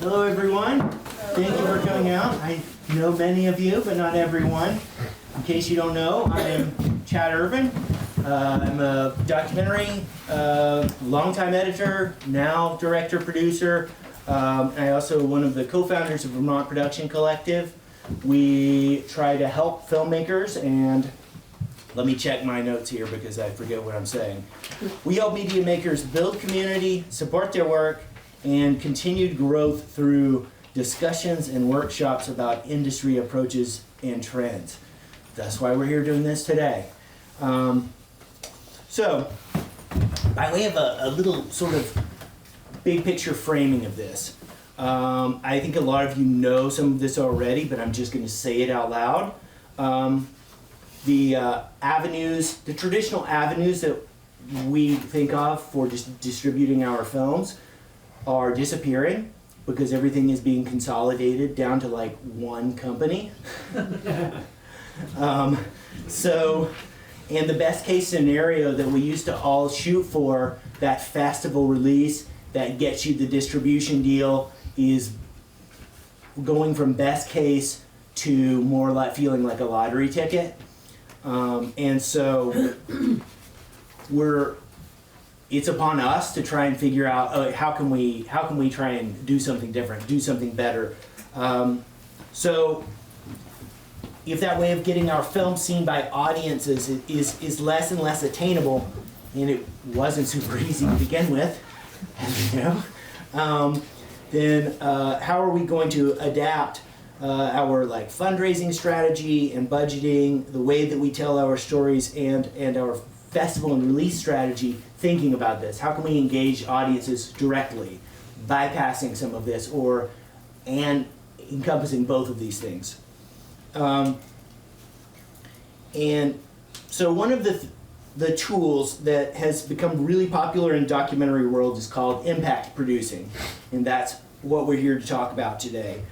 Hello, everyone. Thank you for coming out. I know many of you, but not everyone. In case you don't know, I am Chad Irvin. I'm a documentary longtime editor, now director, producer. I also one of the co-founders of Vermont Production Collective. We try to help filmmakers, and let me check my notes here because I forget what I'm saying. We help media makers build community, support their work, and continued growth through discussions and workshops about industry approaches and trends. That's why we're here doing this today. So, by way of a little sort of big picture framing of this, I think a lot of you know some of this already, but I'm just going to say it out loud. The traditional avenues that we think of for just distributing our films are disappearing because everything is being consolidated down to like one company. And the best case scenario that we used to all shoot for, that festival release that gets you the distribution deal, is going from best case to more like feeling like a lottery ticket. And so it's upon us to try and figure out how can we try and do something different, do something better. So if that way of getting our film seen by audiences is less and less attainable, and it wasn't super easy to begin with, as you know, then how are we going to adapt our fundraising strategy and budgeting, the way that we tell our stories, and our festival and release strategy, thinking about this? How can we engage audiences directly, bypassing some of this, and encompassing both of these things? And so one of the tools that has become really popular in documentary world is called impact producing, and that's what we're here to talk about today.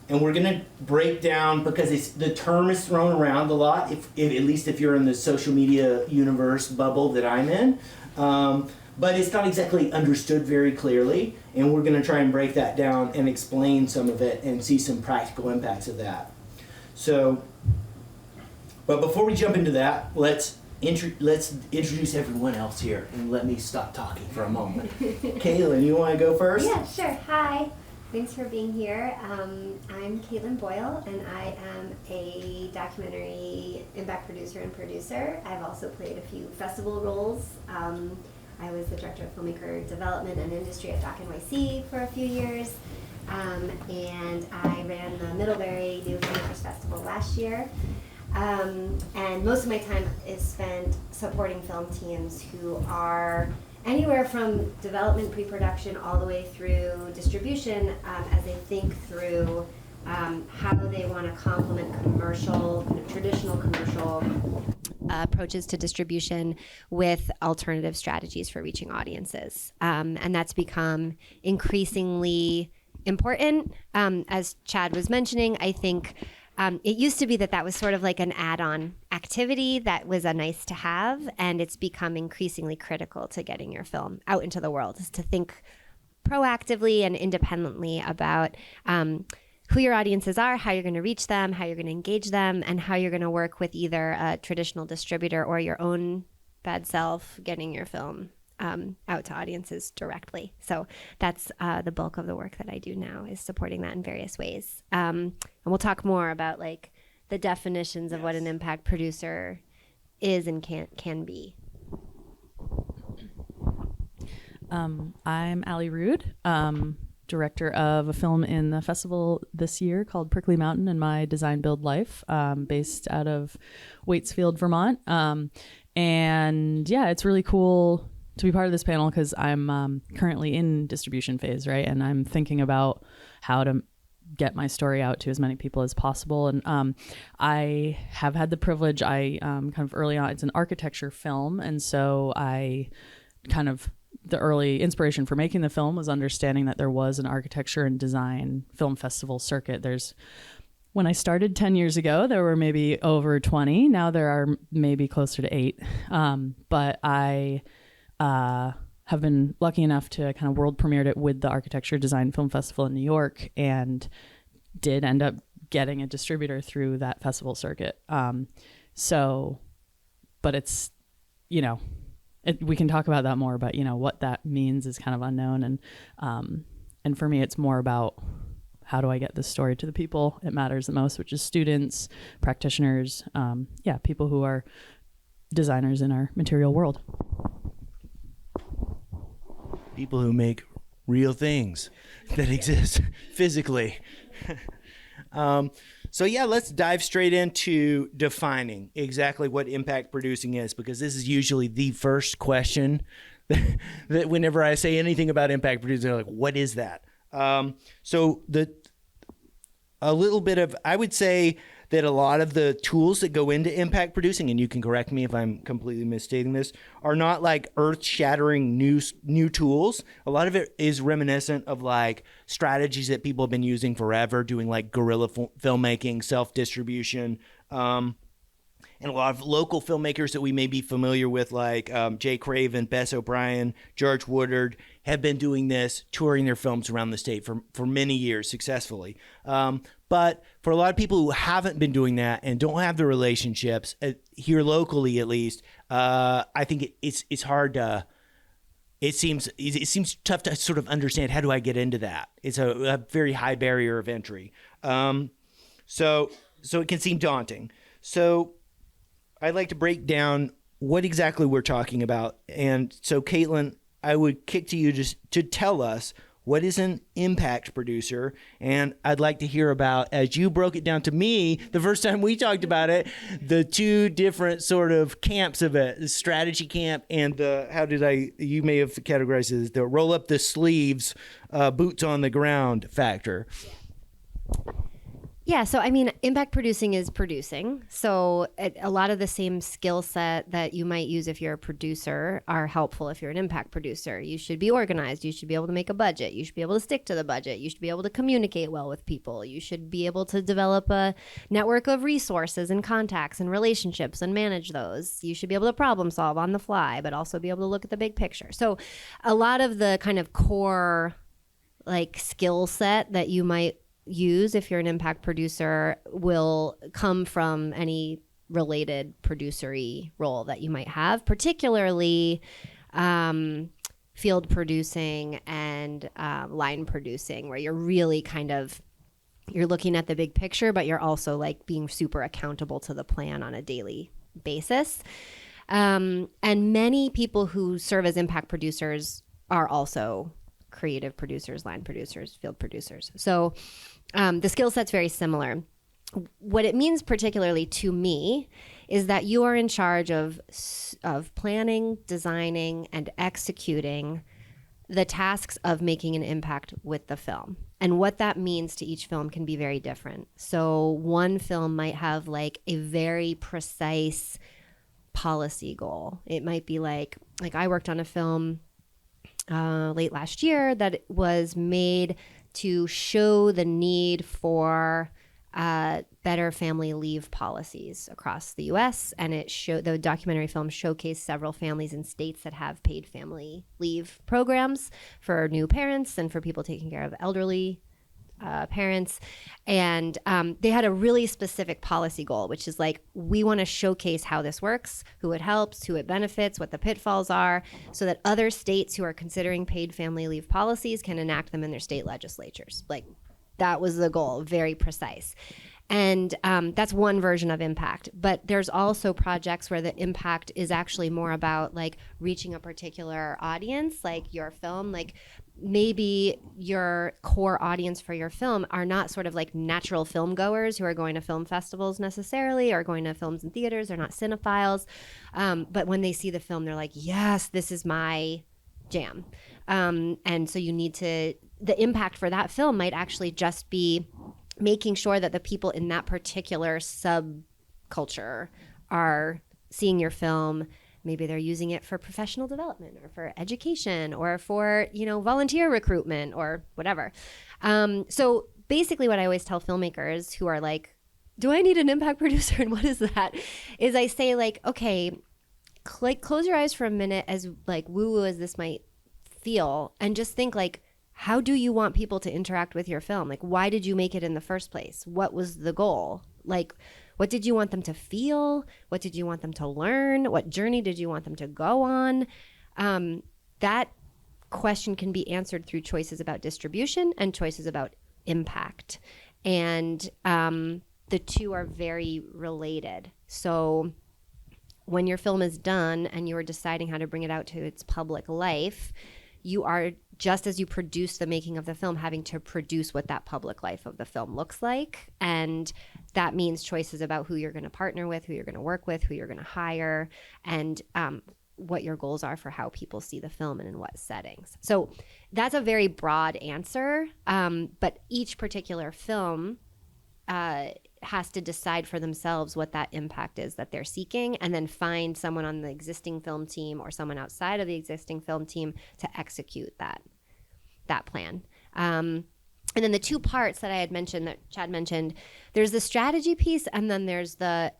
And we're going to break down, because the term is thrown around a lot, if at least if you're in the social media universe bubble that I'm in, but it's not exactly understood very clearly, and we're going to try and break that down and explain some of it and see some practical impacts of that. So, but before we jump into that, let's introduce everyone else here, and let me stop talking for a moment. Caitlin, you want to go first? Yeah, sure. Hi. Thanks for being here. I'm Caitlin Boyle, and I am a documentary impact producer and producer. I've also played a few festival roles. I was the director of filmmaker development and industry at Doc NYC for a few years, and I ran the Middlebury New Filmmakers Festival last year. And most of my time is spent supporting film teams who are anywhere from development, pre-production, all the way through distribution, as they think through how they want to complement traditional commercial approaches to distribution with alternative strategies for reaching audiences. And that's become increasingly important. As Chad was mentioning, I think it used to be that was sort of like an add-on activity that was a nice to have, and it's become increasingly critical to getting your film out into the world, is to think proactively and independently about who your audiences are, how you're going to reach them, how you're going to engage them, and how you're going to work with either a traditional distributor or your own bad self getting your film out to audiences directly. So that's the bulk of the work that I do now, is supporting that in various ways. And we'll talk more about the definitions of what an impact producer is and can be. I'm Allie Rude, director of a film in the festival this year called Prickly Mountain and My Design Build Life, based out of Waitsfield, Vermont. And yeah, it's really cool to be part of this panel because I'm currently in distribution phase, right? And I'm thinking about how to get my story out to as many people as possible. And I have had the privilege, kind of early on, it's an architecture film. And so the early inspiration for making the film was understanding that there was an architecture and design film festival circuit. When I started 10 years ago, there were maybe over 20. Now there are maybe closer to 8. But I have been lucky enough to kind of world premiered it with the Architecture Design Film Festival in New York, and did end up getting a distributor through that festival circuit. But it's, we can talk about that more, but what that means is kind of unknown. And for me, it's more about how do I get this story to the people it matters the most, which is students, practitioners, people who are designers in our material world. People who make real things that exist physically. Let's dive straight into defining exactly what impact producing is, because this is usually the first question that whenever I say anything about impact producing, they're like, what is that? I would say that a lot of the tools that go into impact producing, and you can correct me if I'm completely misstating this, are not like earth-shattering new tools. A lot of it is reminiscent of like strategies that people have been using forever, doing like guerrilla filmmaking, self-distribution, and a lot of local filmmakers that we may be familiar with, like Jay Craven, Bess O'Brien, George Woodard, have been doing this, touring their films around the state for many years successfully. But for a lot of people who haven't been doing that and don't have the relationships here locally, at least, I think it's hard to. It seems tough to sort of understand, how do I get into that? It's a very high barrier of entry. So it can seem daunting. So I'd like to break down what exactly we're talking about. And so, Caitlin, I would kick to you just to tell us, what is an impact producer? And I'd like to hear about, as you broke it down to me the first time we talked about it, the two different sort of camps of it, the strategy camp and you may have categorized it as the roll up the sleeves, boots on the ground factor. Yeah, so I mean, impact producing is producing. So a lot of the same skill set that you might use if you're a producer are helpful if you're an impact producer. You should be organized. You should be able to make a budget. You should be able to stick to the budget. You should be able to communicate well with people. You should be able to develop a network of resources and contacts and relationships and manage those. You should be able to problem solve on the fly, but also be able to look at the big picture. So a lot of the kind of core like skill set that you might use if you're an impact producer will come from any related producery role that you might have, particularly field producing and line producing, where you're really you're looking at the big picture, but you're also like being super accountable to the plan on a daily basis. And many people who serve as impact producers are also creative producers, line producers, field producers. So the skill set's very similar. What it means particularly to me is that you are in charge of planning, designing, and executing the tasks of making an impact with the film. And what that means to each film can be very different. So one film might have like a very precise policy goal. It might be like I worked on a film late last year that was made to show the need for better family leave policies across the U.S. And the documentary film showcased several families in states that have paid family leave programs for new parents and for people taking care of elderly parents. And they had a really specific policy goal, which is like, we want to showcase how this works, who it helps, who it benefits, what the pitfalls are, so that other states who are considering paid family leave policies can enact them in their state legislatures. Like, that was the goal, very precise. And that's one version of impact. But there's also projects where the impact is actually more about like reaching a particular audience, like your film. Like maybe your core audience for your film are not sort of like natural film goers who are going to film festivals necessarily or going to films in theaters. They're not cinephiles. But when they see the film, they're like, yes, this is my jam. And so the impact for that film might actually just be making sure that the people in that particular subculture are seeing your film. Maybe they're using it for professional development or for education or for, volunteer recruitment or whatever. So basically what I always tell filmmakers who are like, do I need an impact producer and what is that? Is I say like, okay, close your eyes for a minute, as like woo-woo as this might feel, and just think like, how do you want people to interact with your film? Like, why did you make it in the first place? What was the goal? Like, what did you want them to feel? What did you want them to learn? What journey did you want them to go on? That question can be answered through choices about distribution and choices about impact. And the two are very related. So when your film is done and you are deciding how to bring it out to its public life, you are, just as you produce the making of the film, having to produce what that public life of the film looks like. And that means choices about who you're going to partner with, who you're going to work with, who you're going to hire, and what your goals are for how people see the film and in what settings. So that's a very broad answer, but each particular film has to decide for themselves what that impact is that they're seeking, and then find someone on the existing film team or someone outside of the existing film team to execute that plan. And then the two parts that I had mentioned, that Chad mentioned, there's the strategy piece, and then there's the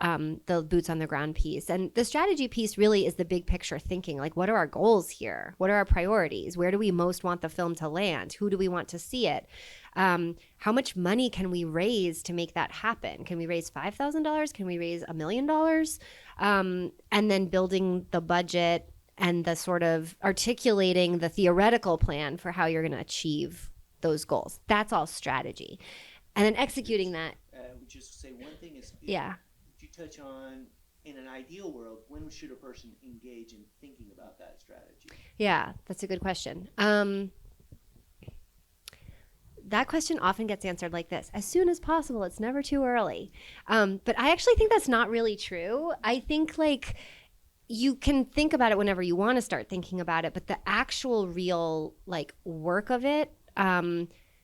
boots on the ground piece. And the strategy piece really is the big picture thinking, like, what are our goals here? What are our priorities? Where do we most want the film to land? Who do we want to see it? How much money can we raise to make that happen? Can we raise $5,000? Can we raise $1 million? And then building the budget and the sort of articulating the theoretical plan for how you're going to achieve those goals. That's all strategy. And then executing that. Would just say one thing is, Yeah. Would you touch on, in an ideal world, when should a person engage in thinking about that strategy? Yeah, that's a good question. That question often gets answered like this: as soon as possible. It's never too early. But I actually think that's not really true. I think like you can think about it whenever you want to start thinking about it, but the actual real like work of it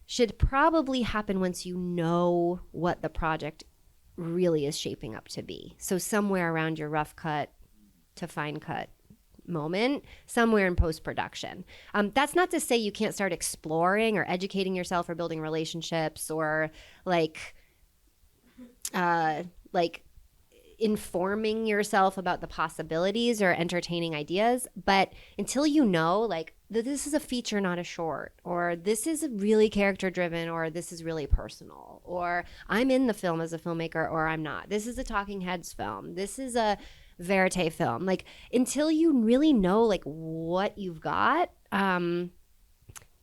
should probably happen once you know what the project really is shaping up to be. So somewhere around your rough cut to fine cut moment, somewhere in post-production. That's not to say you can't start exploring or educating yourself or building relationships or like informing yourself about the possibilities or entertaining ideas. But until you know, like, this is a feature, not a short, or this is really character driven, or this is really personal, or I'm in the film as a filmmaker, or I'm not. This is a Talking Heads film. This is a verite film. Like, until you really know like what you've got,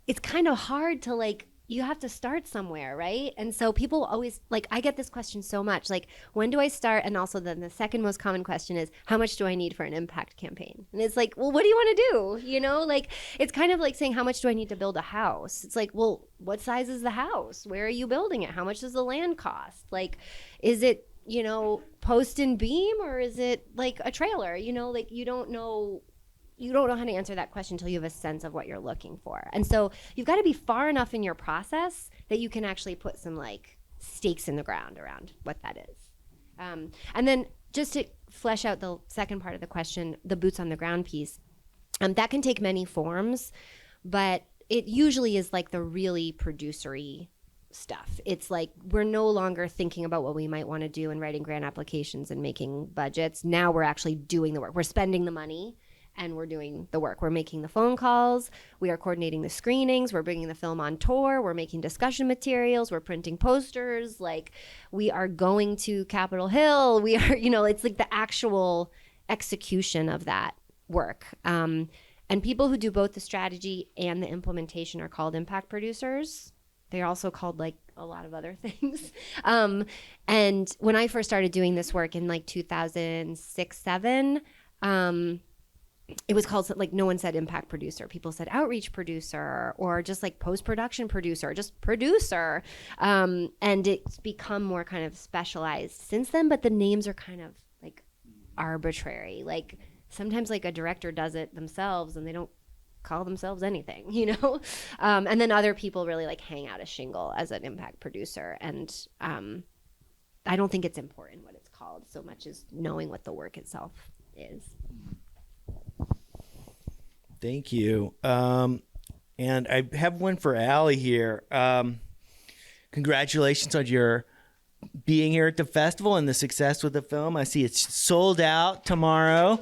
it's kind of hard to like, you have to start somewhere, right? And so people always, like, I get this question so much, like, when do I start? And also then the second most common question is, how much do I need for an impact campaign? And it's like, well, what do you want to do? You know, like, it's kind of like saying, how much do I need to build a house? It's like, well, what size is the house? Where are you building it? How much does the land cost? Like, is it, you know, post and beam, or is it like a trailer? You know, like, you don't know how to answer that question until you have a sense of what you're looking for. And so you've got to be far enough in your process that you can actually put some like stakes in the ground around what that is. And then just to flesh out the second part of the question, the boots on the ground piece, that can take many forms, but it usually is like the really producery stuff. It's like we're no longer thinking about what we might want to do and writing grant applications and making budgets. Now we're actually doing the work. We're spending the money and we're doing the work. We're making the phone calls. We are coordinating the screenings. We're bringing the film on tour. We're making discussion materials. We're printing posters. Like, we are going to Capitol Hill. We are, you know, it's like the actual execution of that work. And people who do both the strategy and the implementation are called impact producers. They're also called like a lot of other things. And when I first started doing this work in like 2006, 2007, it was called, like, no one said impact producer. People said outreach producer, or just like post-production producer, or just producer. And it's become more kind of specialized since then, but the names are kind of like arbitrary. Like, sometimes like a director does it themselves and they don't call themselves anything, you know? And then other people really like hang out a shingle as an impact producer. And I don't think it's important what it's called so much as knowing what the work itself is. Thank you. And I have one for Allie here. Congratulations on your being here at the festival and the success with the film. I see it's sold out tomorrow.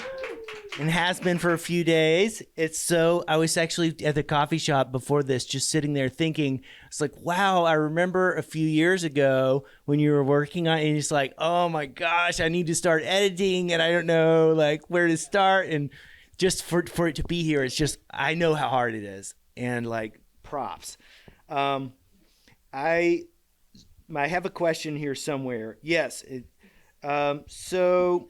and has been for a few days. I was actually at the coffee shop before this, just sitting there thinking, it's like, wow, I remember a few years ago when you were working on it, and it's like, oh my gosh, I need to start editing and I don't know like where to start. And just for it to be here, it's just, I know how hard it is. And like, props. I have a question here somewhere. Yes. So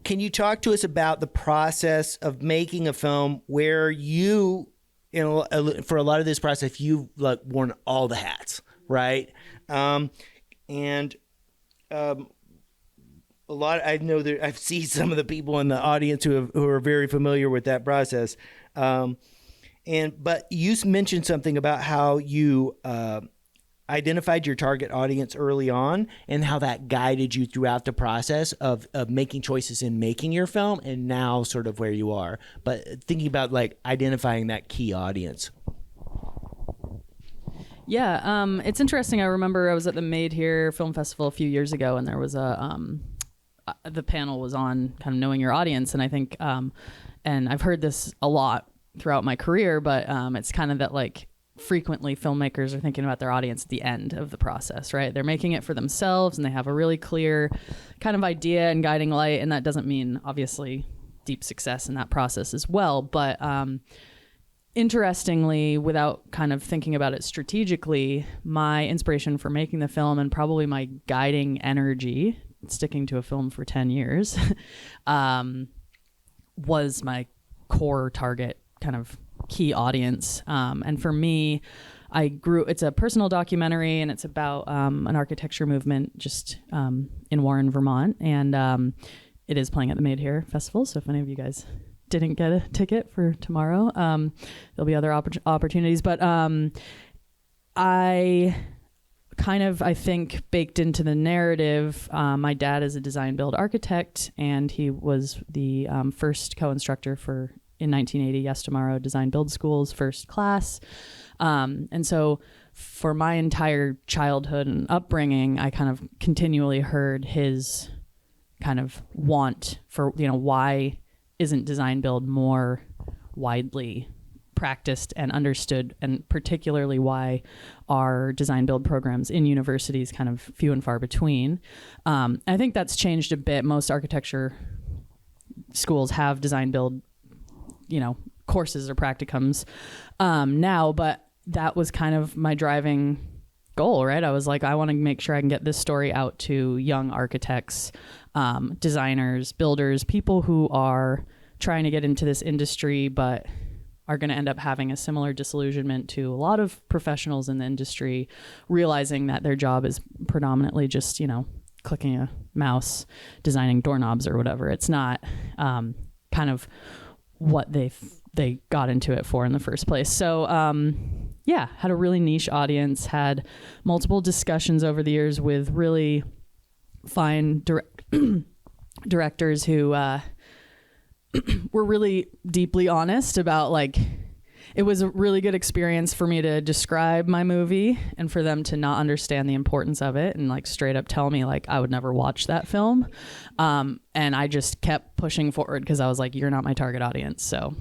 can you talk to us about the process of making a film where you, for a lot of this process, you've like worn all the hats, right? A lot. I know that I've seen some of the people in the audience who are very familiar with that process. But you mentioned something about how you identified your target audience early on and how that guided you throughout the process of making choices in making your film and now sort of where you are. But thinking about like identifying that key audience. Yeah, it's interesting. I remember I was at the Made Here Film Festival a few years ago, and there was the panel was on kind of knowing your audience. And I think, and I've heard this a lot throughout my career, but it's kind of that like, frequently filmmakers are thinking about their audience at the end of the process, right? They're making it for themselves and they have a really clear kind of idea and guiding light. And that doesn't mean obviously deep success in that process as well. But interestingly, without kind of thinking about it strategically, my inspiration for making the film and probably my guiding energy, sticking to a film for 10 years, was my core target kind of key audience. And for me, it's a personal documentary and it's about an architecture movement just in Warren, Vermont. And it is playing at the Made Here Festival. So if any of you guys didn't get a ticket for tomorrow, there'll be other opportunities. But I think baked into the narrative, my dad is a design build architect and he was the first co-instructor in 1980, Yes Tomorrow Design Build School's first class. And so for my entire childhood and upbringing, I kind of continually heard his kind of want for, why isn't design build more widely practiced and understood, and particularly why are design build programs in universities kind of few and far between. I think that's changed a bit. Most architecture schools have design build courses or practicums now, but that was kind of my driving goal, right? I was like, I want to make sure I can get this story out to young architects, designers, builders, people who are trying to get into this industry, but are going to end up having a similar disillusionment to a lot of professionals in the industry, realizing that their job is predominantly just, clicking a mouse, designing doorknobs or whatever. It's not kind of what they got into it for in the first place. So had a really niche audience, had multiple discussions over the years with really fine directors who were really deeply honest about like, it was a really good experience for me to describe my movie and for them to not understand the importance of it and like straight up tell me like I would never watch that film. And I just kept pushing forward because I was like, you're not my target audience. So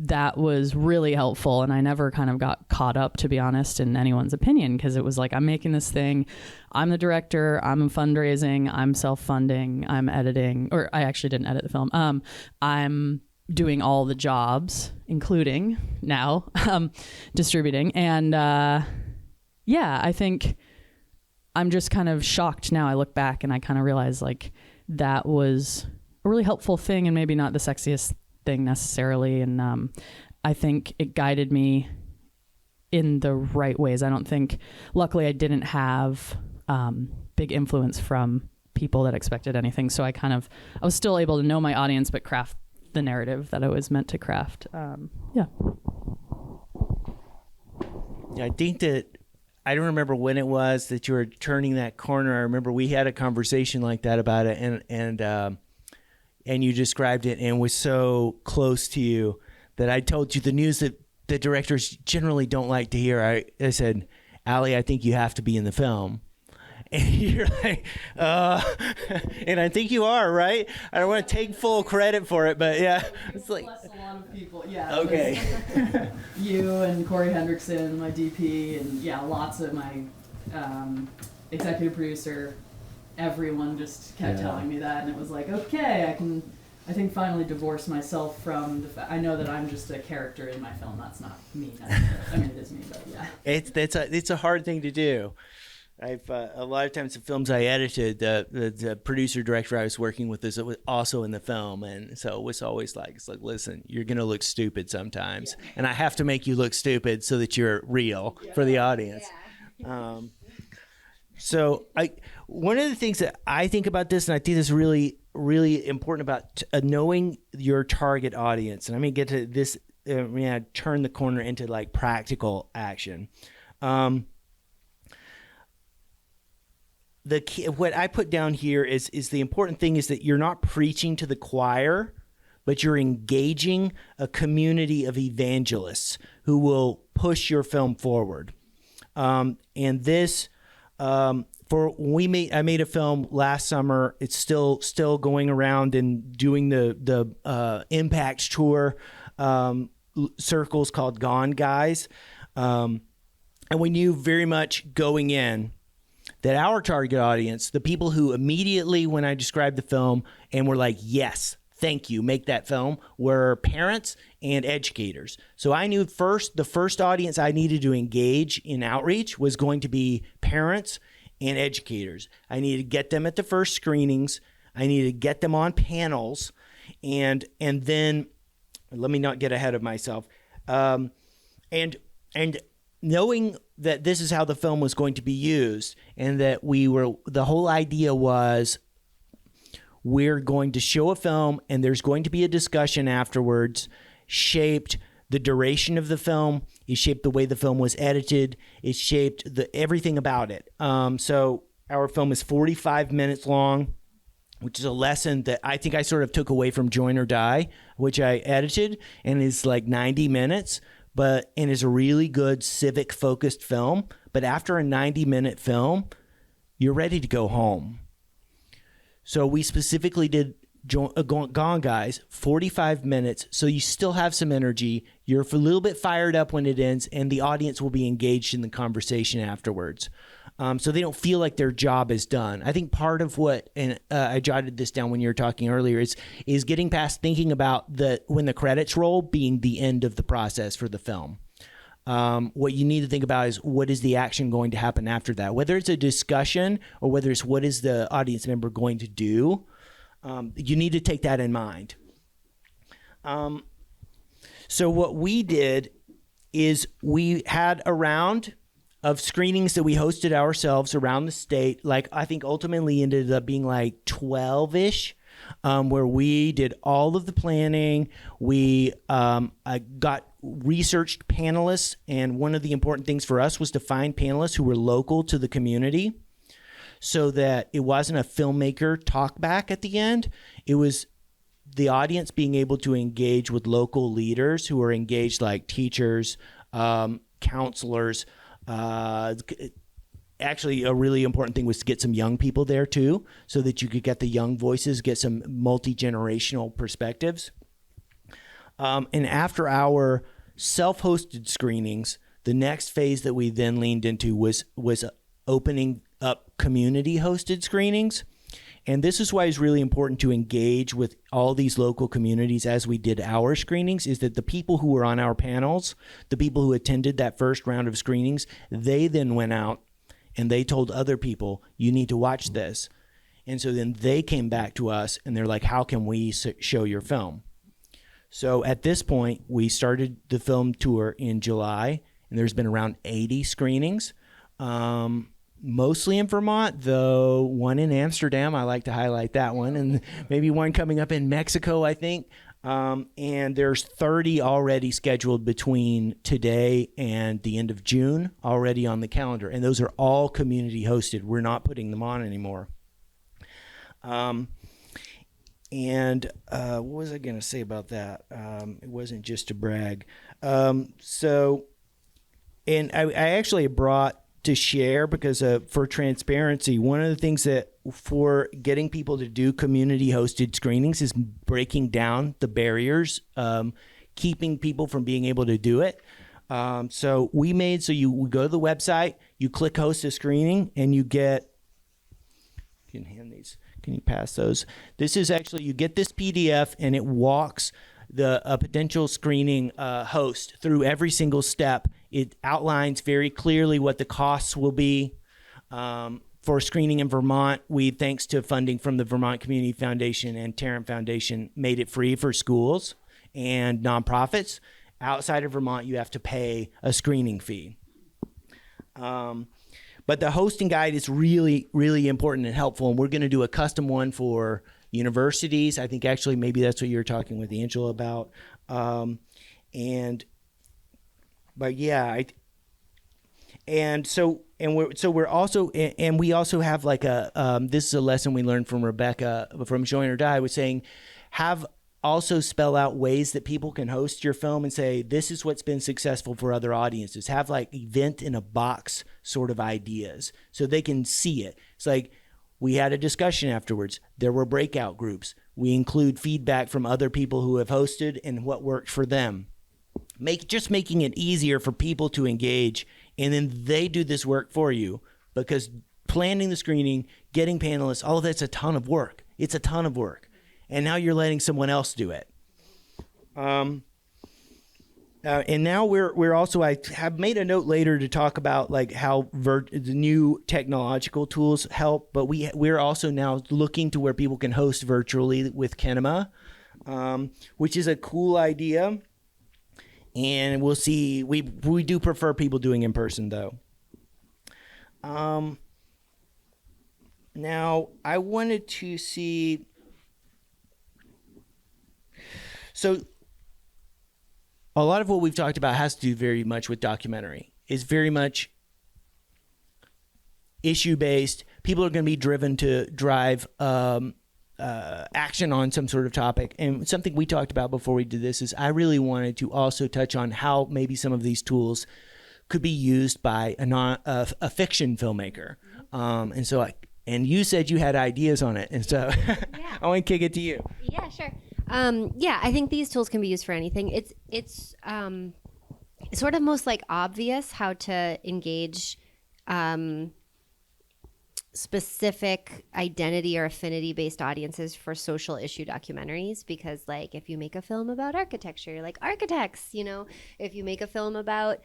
that was really helpful. And I never kind of got caught up, to be honest, in anyone's opinion, because it was like, I'm making this thing. I'm the director. I'm fundraising. I'm self-funding. I'm editing, or I actually didn't edit the film. I'm doing all the jobs, including now distributing. And I think I'm just kind of shocked now. I look back and I kind of realize like that was a really helpful thing and maybe not the sexiest thing necessarily. And I think it guided me in the right ways. I don't think, luckily I didn't have big influence from people that expected anything. So I was still able to know my audience, but craft the narrative that I was meant to craft. Yeah, I think that I don't remember when it was that you were turning that corner. I remember we had a conversation like that about it, and you described it and was so close to you that I told you the news that the directors generally don't like to hear. I said, Allie, I think you have to be in the film. And you're like, and I think you are, right? I don't want to take full credit for it, but yeah, it's like, Plus a lot of people, yeah. okay. You and Corey Hendrickson, my DP, and yeah, lots of my executive producer. Everyone just kept telling me that, and it was like, okay, I think finally divorce myself from the I know that I'm just a character in my film. That's not me necessarily. I mean, it is me, but yeah. It's a hard thing to do. I've a lot of times the films I edited, the producer director I was working with was also in the film, and so it was always like, it's like, listen, you're gonna look stupid sometimes, and I have to make you look stupid so that you're real for the audience. So one of the things that I think about this, and I think this is really, really important about knowing your target audience, and I'm gonna get to this. Turn the corner into like practical action. The key, what I put down here is the important thing is that you're not preaching to the choir, but you're engaging a community of evangelists who will push your film forward. And this, I made a film last summer. It's still going around and doing the Impact Tour circles called Gone Guys. And we knew very much going in that our target audience, the people who immediately, when I described the film and were like, yes, thank you, make that film, were parents and educators. So I knew the first audience I needed to engage in outreach was going to be parents and educators. I needed to get them at the first screenings. I needed to get them on panels. And then, let me not get ahead of myself. And knowing that this is how the film was going to be used, and that the whole idea was we're going to show a film and there's going to be a discussion afterwards, shaped the duration of the film, it shaped the way the film was edited, it shaped everything about it. So our film is 45 minutes long, which is a lesson that I think I sort of took away from Join or Die, which I edited, and is like 90 minutes. And is a really good civic focused film. But after a 90-minute film, you're ready to go home. So we specifically did Gone Guys, 45 minutes. So you still have some energy. You're a little bit fired up when it ends, and the audience will be engaged in the conversation afterwards. So they don't feel like their job is done. I think part of what, and I jotted this down when you were talking earlier, is getting past thinking about when the credits roll being the end of the process for the film. What you need to think about is what is the action going to happen after that, whether it's a discussion or whether it's what is the audience member going to do. You need to take that in mind. So what we did is we had a round of screenings that we hosted ourselves around the state. Like, I think ultimately ended up being like 12-ish, where we did all of the planning. We got researched panelists, and one of the important things for us was to find panelists who were local to the community, so that it wasn't a filmmaker talk back at the end. It was the audience being able to engage with local leaders who are engaged, like teachers, counselors. Actually, a really important thing was to get some young people there too, so that you could get the young voices, get some multi-generational perspectives. And after our self-hosted screenings, the next phase that we then leaned into was opening up community-hosted screenings. And this is why it's really important to engage with all these local communities as we did our screenings, is that the people who were on our panels, the people who attended that first round of screenings, they then went out and they told other people, you need to watch this. And so then they came back to us and they're like, how can we show your film? So at this point, we started the film tour in July, and there's been around 80 screenings. Mostly in Vermont, though one in Amsterdam. I like to highlight that one, and maybe one coming up in Mexico, I think. And there's 30 already scheduled between today and the end of June already on the calendar, and those are all community hosted. We're not putting them on anymore. What was I going to say about that? It wasn't just to brag. And I actually brought to share because for transparency, one of the things that for getting people to do community hosted screenings is breaking down the barriers, keeping people from being able to do it. So we made so you go to the website, you click host a screening, and you get. You can hand these. Can you pass those? This is actually you get this PDF, and it walks a potential screening host through every single step. It outlines very clearly what the costs will be for screening in Vermont. We, thanks to funding from the Vermont Community Foundation and Tarrant Foundation, made it free for schools and nonprofits. Outside of Vermont, you have to pay a screening fee. But the hosting guide is really, really important and helpful, and we're going to do a custom one for universities. I think actually maybe that's what you were talking with Angela about. But yeah, we're also, and we also have like this is a lesson we learned from Rebecca from Join or Die, was saying also spell out ways that people can host your film and say, this is what's been successful for other audiences. Have like event in a box sort of ideas so they can see it. It's like, we had a discussion afterwards. There were breakout groups. We include feedback from other people who have hosted and what worked for them. Making it easier for people to engage, and then they do this work for you, because planning the screening, getting panelists, all of that's a ton of work. It's a ton of work. And now you're letting someone else do it. And now we're also, I have made a note later to talk about like how the new technological tools help, but we're also now looking to where people can host virtually with Kinema, which is a cool idea. And we'll see. We do prefer people doing in person though. Now I wanted to see. So a lot of what we've talked about has to do very much with documentary. It's very much issue-based. People are going to be driven to drive action on some sort of topic. And something we talked about before we did this is I really wanted to also touch on how maybe some of these tools could be used by a fiction filmmaker. And you said you had ideas on it. And so yeah. I want to kick it to you. Yeah, sure. I think these tools can be used for anything. It's sort of most like obvious how to engage specific identity or affinity based audiences for social issue documentaries, because like if you make a film about architecture, you're like architects, if you make a film about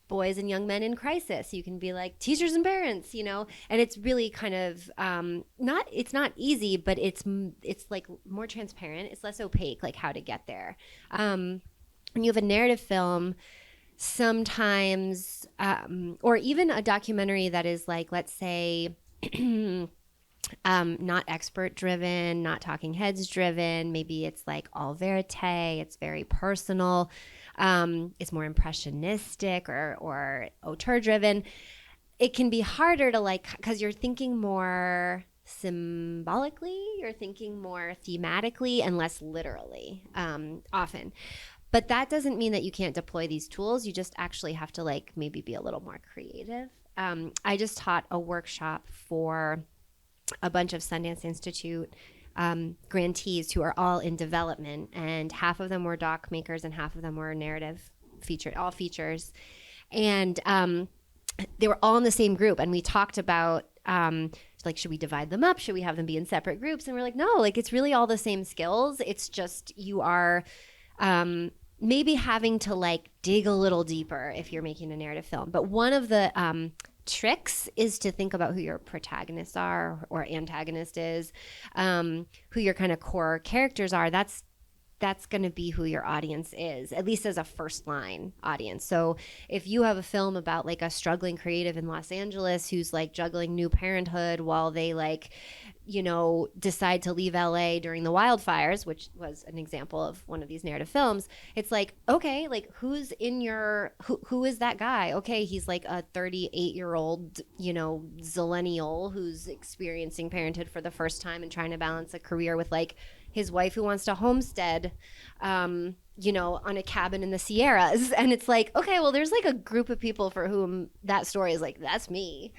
boys and young men in crisis, you can be like teachers and parents, and it's really kind of it's not easy, but it's like more transparent. It's less opaque, like how to get there. When you have a narrative film, sometimes, or even a documentary that is like, let's say, not expert driven, not talking heads driven. Maybe it's like all verite. It's very personal. It's more impressionistic or auteur driven. It can be harder to like, because you're thinking more symbolically, you're thinking more thematically and less literally, often. But that doesn't mean that you can't deploy these tools. You just actually have to like maybe be a little more creative. I just taught a workshop for a bunch of Sundance Institute grantees who are all in development, and half of them were doc makers and half of them were narrative all features. And they were all in the same group, and we talked about like, should we divide them up? Should we have them be in separate groups? And we're like, no, like it's really all the same skills. It's just you are maybe having to like dig a little deeper if you're making a narrative film. But one of the tricks is to think about who your protagonists are or antagonist is, who your kind of core characters are. That's going to be who your audience is, at least as a first line audience. So if you have a film about like a struggling creative in Los Angeles who's like juggling new parenthood while they like, decide to leave LA during the wildfires, which was an example of one of these narrative films, it's like, okay, like who is that guy? Okay, he's like a 38-year-old, zillennial who's experiencing parenthood for the first time and trying to balance a career with like his wife who wants to homestead, on a cabin in the Sierras. And it's like, okay, well, there's like a group of people for whom that story is like, that's me,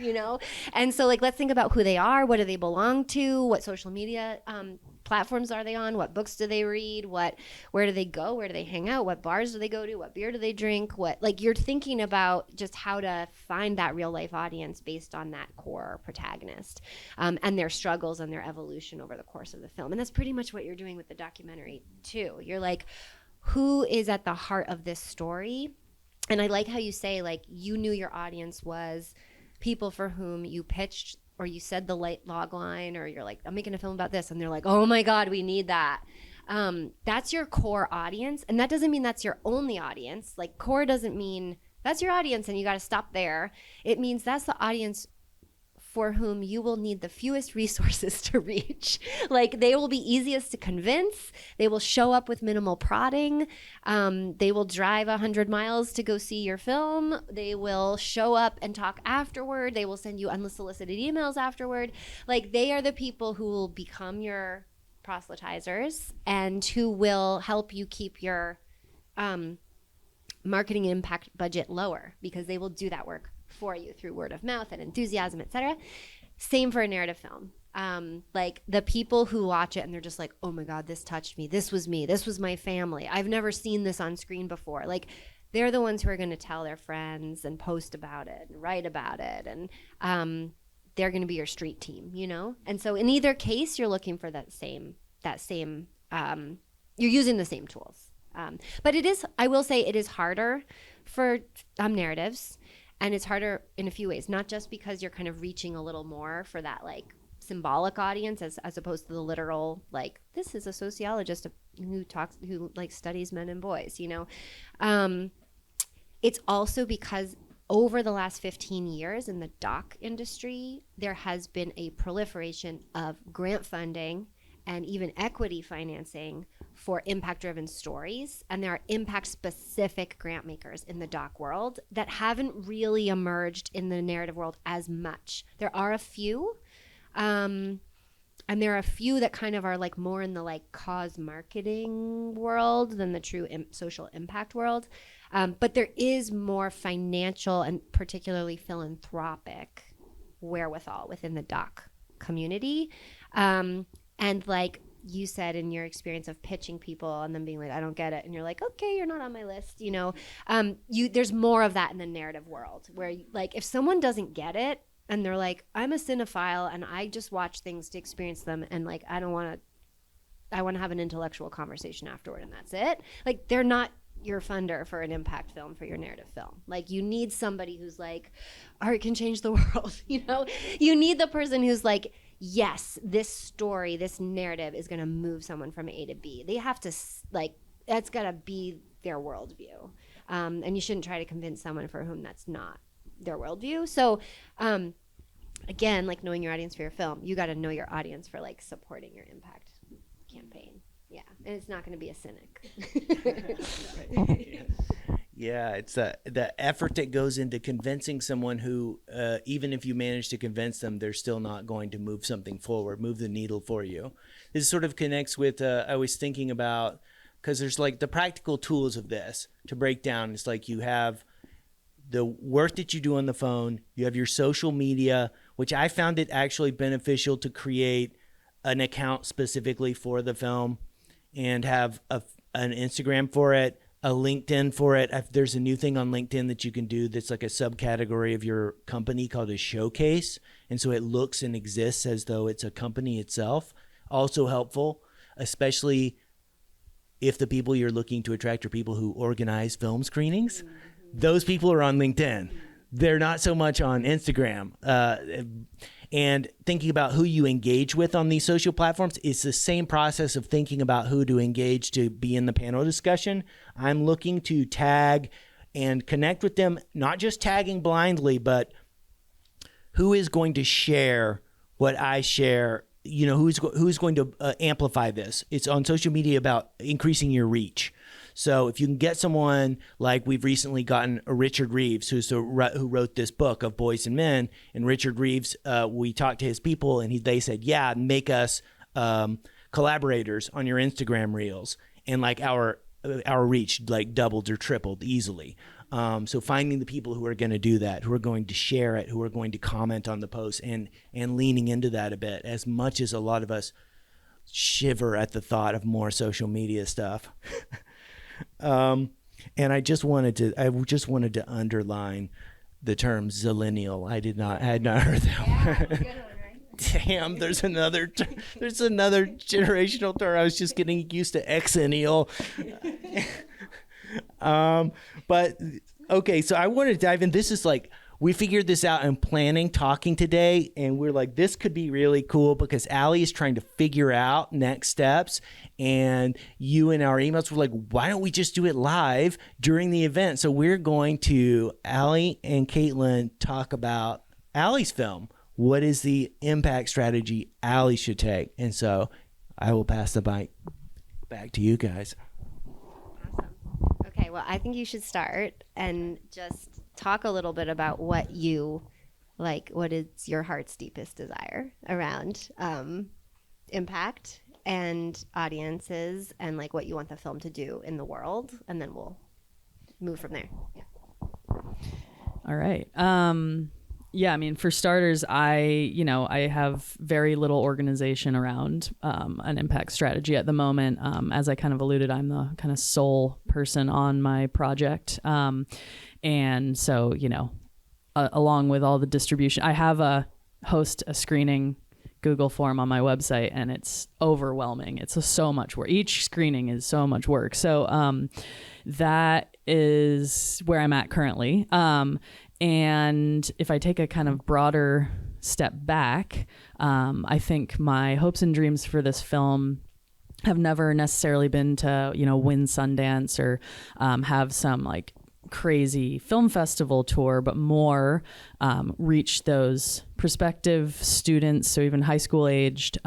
And so like, let's think about who they are. What do they belong to? What social media platforms are they on? What books do they read? Where do they go? Where do they hang out? What bars do they go to? What beer do they drink? You're thinking about just how to find that real life audience based on that core protagonist, and their struggles and their evolution over the course of the film. And that's pretty much what you're doing with the documentary too. You're like, who is at the heart of this story? And I like how you say, like, you knew your audience was people for whom you pitched, or you said the log line, or you're like, I'm making a film about this, and they're like, oh my God, we need that. That's your core audience. And that doesn't mean that's your only audience. Like, core doesn't mean that's your audience and you got to stop there. It means that's the audience for whom you will need the fewest resources to reach. Like, they will be easiest to convince. They will show up with minimal prodding. They will drive 100 miles to go see your film. They will show up and talk afterward. They will send you unsolicited emails afterward. Like, they are the people who will become your proselytizers and who will help you keep your marketing impact budget lower, because they will do that work for you through word of mouth and enthusiasm, etc. Same for a narrative film. Like, the people who watch it and they're just like, oh my God, this touched me. This was me. This was my family. I've never seen this on screen before. Like, they're the ones who are going to tell their friends and post about it and write about it. And they're going to be your street team, And so in either case, you're looking for that same, you're using the same tools. But I will say it is harder for narratives. And it's harder in a few ways, not just because you're kind of reaching a little more for that like symbolic audience as opposed to the literal, like, this is a sociologist who studies men and boys, It's also because over the last 15 years in the doc industry, there has been a proliferation of grant funding and even equity financing for impact-driven stories. And there are impact-specific grant makers in the doc world that haven't really emerged in the narrative world as much. There are a few, and there are a few that kind of are like more in the like cause marketing world than the true social impact world. But there is more financial and particularly philanthropic wherewithal within the doc community. And like you said, in your experience of pitching people and then being like, I don't get it. And you're like, okay, you're not on my list. There's more of that in the narrative world where like, if someone doesn't get it and they're like, I'm a cinephile and I just watch things to experience them. And like, I want to have an intellectual conversation afterward and that's it. Like, they're not your funder for an impact film, for your narrative film. Like, you need somebody who's like, art can change the world. You need the person who's like, yes, this story, this narrative is going to move someone from A to B. They have to, like, that's got to be their worldview. And you shouldn't try to convince someone for whom that's not their worldview. So, again, like knowing your audience for your film, you got to know your audience for like supporting your impact campaign. Yeah. And it's not going to be a cynic. Yeah, it's the effort that goes into convincing someone who, even if you manage to convince them, they're still not going to move something forward, move the needle for you. This sort of connects with, I was thinking about, because there's like the practical tools of this to break down. It's like you have the work that you do on the phone, you have your social media, which I found it actually beneficial to create an account specifically for the film and have an Instagram for it, a LinkedIn for it. There's a new thing on LinkedIn that you can do that's like a subcategory of your company called a showcase. And so it looks and exists as though it's a company itself. Also helpful, especially if the people you're looking to attract are people who organize film screenings. Mm-hmm. Those people are on LinkedIn. They're not so much on Instagram. And thinking about who you engage with on these social platforms is the same process of thinking about who to engage to be in the panel discussion. I'm looking to tag and connect with them, not just tagging blindly, but who is going to share what I share, who's going to amplify this. It's on social media about increasing your reach. So if you can get someone like we've recently gotten Richard Reeves, who wrote this book of Boys and Men, and Richard Reeves, we talked to his people and they said, yeah, make us collaborators on your Instagram reels. And like our our reach like doubled or tripled easily. So finding the people who are going to do that, who are going to share it, who are going to comment on the post, and leaning into that a bit, as much as a lot of us shiver at the thought of more social media stuff. And I just wanted to underline the term zillennial. I had not heard that word. Damn, there's another generational term. I was just getting used to exennial. But okay, so I want to dive in. This is like, we figured this out in planning, talking today, and we're like, this could be really cool because Allie is trying to figure out next steps. And you in our emails were like, why don't we just do it live during the event? So we're going to, Allie and Caitlin, talk about Allie's film. What is the impact strategy Allie should take? And so I will pass the mic back to you guys. Awesome. Okay, well, I think you should start and just talk a little bit about what is your heart's deepest desire around impact and audiences, and like what you want the film to do in the world, and then we'll move from there. Yeah. All right. Yeah, I mean, for starters, I have very little organization around an impact strategy at the moment. As I kind of alluded, I'm the kind of sole person on my project. And so, along with all the distribution, I have a screening Google form on my website, and it's overwhelming. It's so much work. Each screening is so much work. So that is where I'm at currently. And if I take a kind of broader step back, I think my hopes and dreams for this film have never necessarily been to, win Sundance or have some like crazy film festival tour, but more reach those prospective students, so even high school aged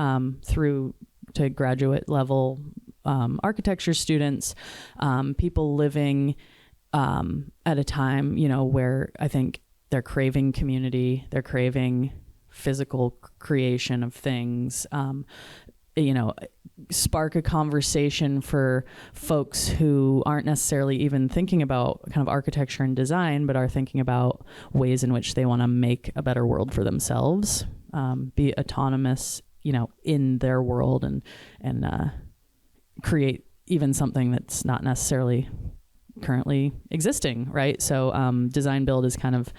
through to graduate level architecture students, people living at a time, where I think they're craving community, they're craving physical creation of things, spark a conversation for folks who aren't necessarily even thinking about kind of architecture and design, but are thinking about ways in which they want to make a better world for themselves, be autonomous, in their world, and create even something that's not necessarily currently existing, right? So design build is kind of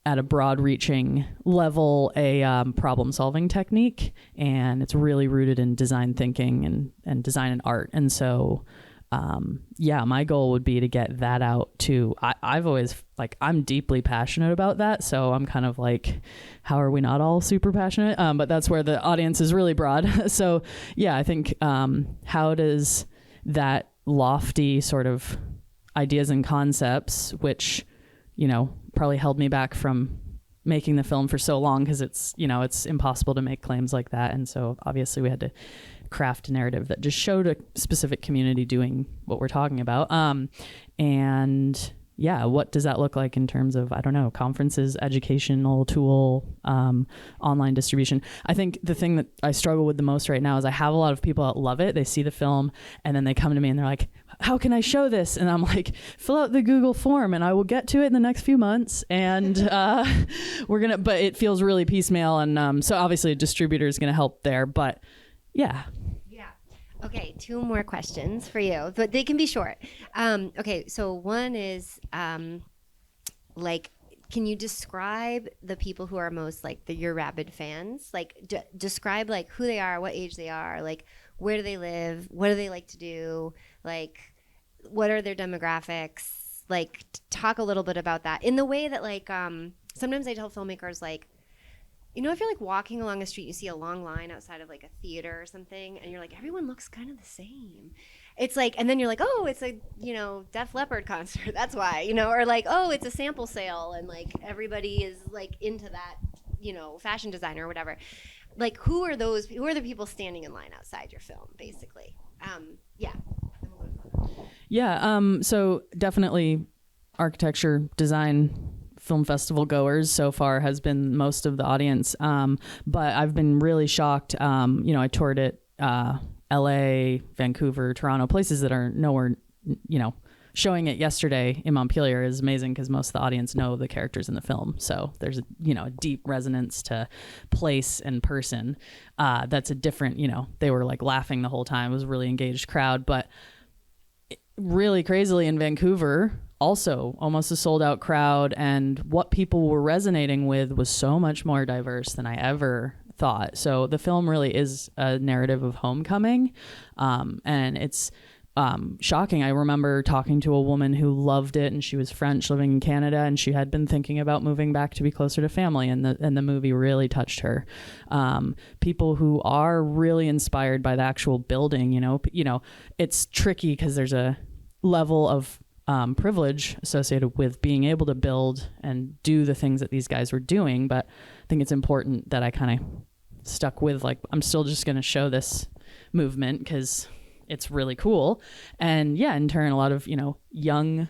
at a broad reaching level a problem solving technique, and it's really rooted in design thinking and design and art. And so my goal would be to get that out to, I've always I'm deeply passionate about that, so I'm kind of like, how are we not all super passionate? But that's where the audience is really broad. So yeah, I think how does that lofty sort of ideas and concepts, which probably held me back from making the film for so long, because it's impossible to make claims like that. And so obviously we had to craft a narrative that just showed a specific community doing what we're talking about. And yeah, what does that look like in terms of, I don't know, conferences, educational tool, online distribution? I think the thing that I struggle with the most right now is I have a lot of people that love it. They see the film and then they come to me and they're like, how can I show this? And I'm like, fill out the Google form and I will get to it in the next few months. And but it feels really piecemeal. And so obviously a distributor is going to help there, but yeah. Okay, 2 more questions for you, but they can be short. Okay, so one is, can you describe the people who are most your rabid fans? Describe who they are, what age they are, where do they live, what do they like to do, what are their demographics? Talk a little bit about that in the way that sometimes I tell filmmakers if you're walking along a street, you see a long line outside of a theater or something, and you're like, everyone looks kind of the same. It's and then you're like, oh, it's a Def Leppard concert. That's why, or oh, it's a sample sale, and everybody is into that, fashion designer or whatever. Who are the people standing in line outside your film, basically? So definitely architecture, design, film festival goers so far has been most of the audience. But I've been really shocked. I toured it LA, Vancouver, Toronto, places that are nowhere, showing it yesterday in Montpelier is amazing because most of the audience know the characters in the film. So there's a deep resonance to place and person. That's a different, they were like laughing the whole time. It was a really engaged crowd. But really crazily in Vancouver, also almost a sold out crowd. And what people were resonating with was so much more diverse than I ever thought. So the film really is a narrative of homecoming. And it's shocking. I remember talking to a woman who loved it, and she was French, living in Canada, and she had been thinking about moving back to be closer to family, and the movie really touched her. People who are really inspired by the actual building, it's tricky because there's a level of privilege associated with being able to build and do the things that these guys were doing, but I think it's important that I kind of stuck with, like, I'm still just going to show this movement because it's really cool. And yeah, in turn, a lot of, young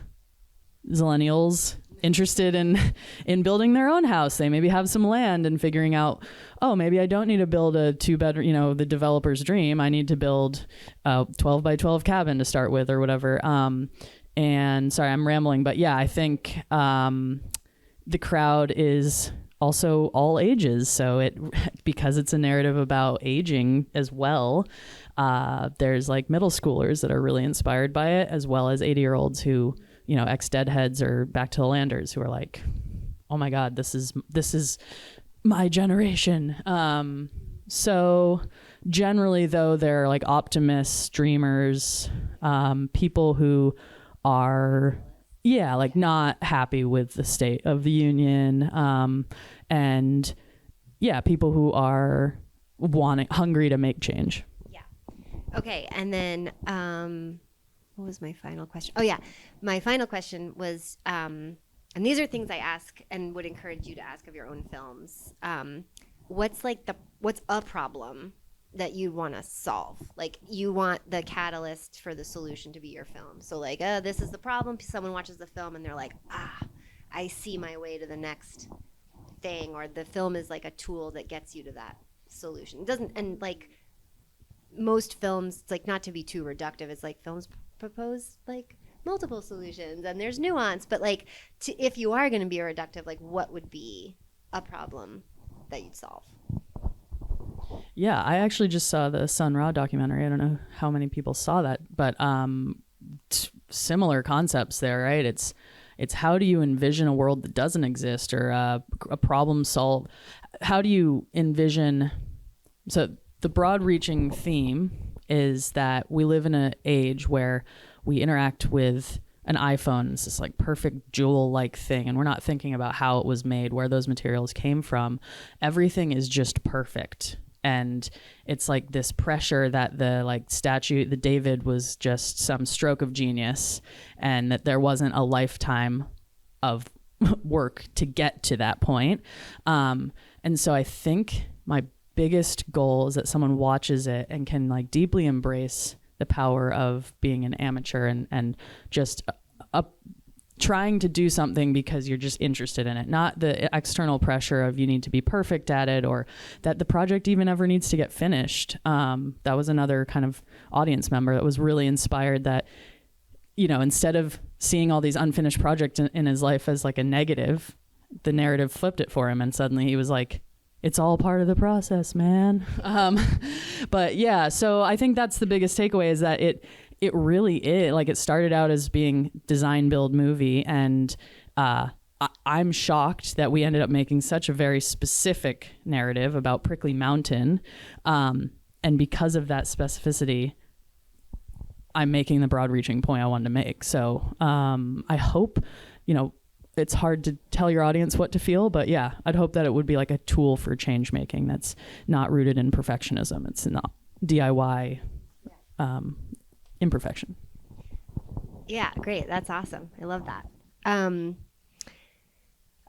Zillennials interested in building their own house. They maybe have some land and figuring out, oh, maybe I don't need to build a 2-bedroom, the developer's dream. I need to build a 12 by 12 cabin to start with or whatever. And sorry, I'm rambling, but yeah, I think the crowd is also all ages. So because it's a narrative about aging as well, there's like middle schoolers that are really inspired by it, as well as 80-year-olds who, ex-deadheads or back to the landers who are like, oh my God, this is my generation. So generally though, they're like optimists, dreamers, people who are like not happy with the state of the union, and people who are hungry to make change. Okay, and then what was my final question? Oh yeah, my final question was, and these are things I ask and would encourage you to ask of your own films. What's a problem that you want to solve? Like, you want the catalyst for the solution to be your film. So like, this is the problem. Someone watches the film and they're like, I see my way to the next thing, or the film is like a tool that gets you to that solution. It doesn't, and like most films, it's like, not to be too reductive, it's like films propose like multiple solutions and there's nuance, but like if you are going to be reductive, like what would be a problem that you'd solve? Yeah, I actually just saw the Sun Ra documentary. I don't know how many people saw that, but similar concepts there, right? It's how do you envision a world that doesn't exist, or a problem solve? How do you envision? So the broad-reaching theme is that we live in an age where we interact with an iPhone. It's this like perfect jewel-like thing, and we're not thinking about how it was made, where those materials came from. Everything is just perfect. And it's like this pressure that the David was just some stroke of genius, and that there wasn't a lifetime of work to get to that point. And so I think my biggest goal is that someone watches it and can like deeply embrace the power of being an amateur and just trying to do something because you're just interested in it, not the external pressure of you need to be perfect at it, or that the project even ever needs to get finished. That was another kind of audience member that was really inspired, that, instead of seeing all these unfinished projects in his life as like a negative, the narrative flipped it for him, and suddenly he was like, it's all part of the process, man. But yeah, so I think that's the biggest takeaway, is that it really is, like, it started out as being design, build, movie. And I'm shocked that we ended up making such a very specific narrative about Prickly Mountain. And because of that specificity, I'm making the broad reaching point I wanted to make. So I hope, it's hard to tell your audience what to feel, but yeah, I'd hope that it would be like a tool for change making that's not rooted in perfectionism. It's not DIY imperfection. Yeah, great. That's awesome. I love that.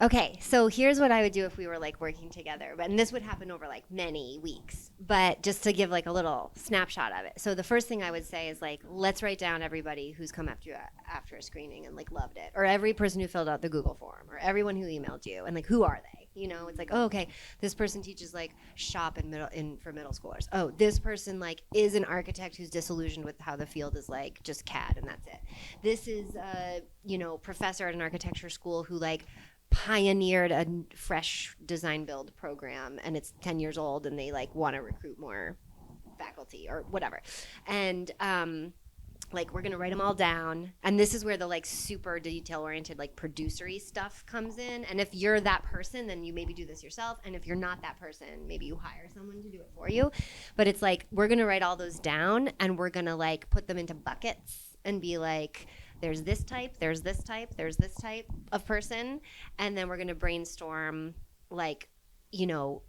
Okay, so here's what I would do if we were like working together, and this would happen over like many weeks, but just to give like a little snapshot of it. So the first thing I would say is like, let's write down everybody who's come after you after a screening and like loved it, or every person who filled out the Google form, or everyone who emailed you, and like, who are they? You know, it's like, oh, okay, this person teaches like shop for middle schoolers. Oh, this person like is an architect who's disillusioned with how the field is like just CAD and that's it. This is a, you know, professor at an architecture school who like pioneered a fresh design build program and it's 10 years old and they like want to recruit more faculty or whatever. And like we're gonna write them all down, and this is where the like super detail oriented like producery stuff comes in. And if you're that person, then you maybe do this yourself, and if you're not that person, maybe you hire someone to do it for you. But it's like we're gonna write all those down and we're gonna like put them into buckets and be like, there's this type, there's this type, there's this type of person, and then we're gonna brainstorm like, you know,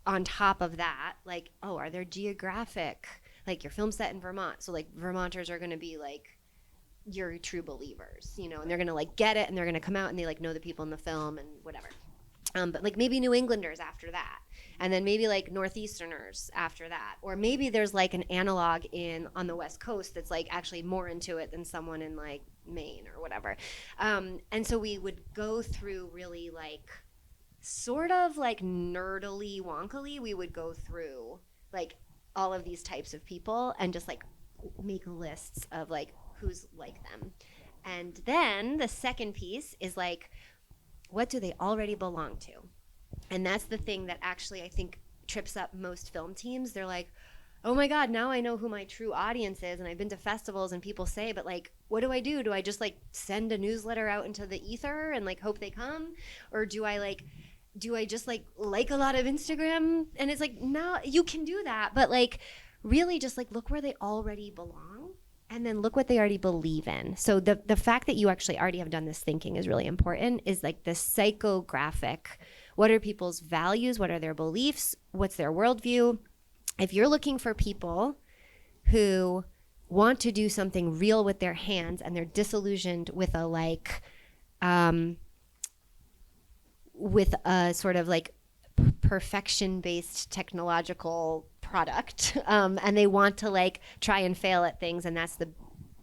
on top of that, like, oh, are there geographic, like your film set in Vermont, so like Vermonters are going to be like your true believers, you know, and they're going to like get it and they're going to come out and they like know the people in the film and whatever. But like maybe New Englanders after that, and then maybe like Northeasterners after that, or maybe there's like an analog on the West Coast that's like actually more into it than someone in like Maine or whatever. And so we would go through really like sort of like nerdily wonkily, we would go through like all of these types of people and just like make lists of like who's like them. And then the second piece is like, what do they already belong to? And that's the thing that actually I think trips up most film teams. They're like, oh my God, now I know who my true audience is, and I've been to festivals and people say, but like, what do I do? Do I just like send a newsletter out into the ether and like hope they come? Or do I just like a lot of Instagram? And it's like, no, you can do that, but like really just like look where they already belong and then look what they already believe in. So the fact that you actually already have done this thinking is really important, is like the psychographic. What are people's values? What are their beliefs? What's their worldview? If you're looking for people who want to do something real with their hands and they're disillusioned with a like, with a sort of like perfection-based technological product, and they want to like try and fail at things, and that's the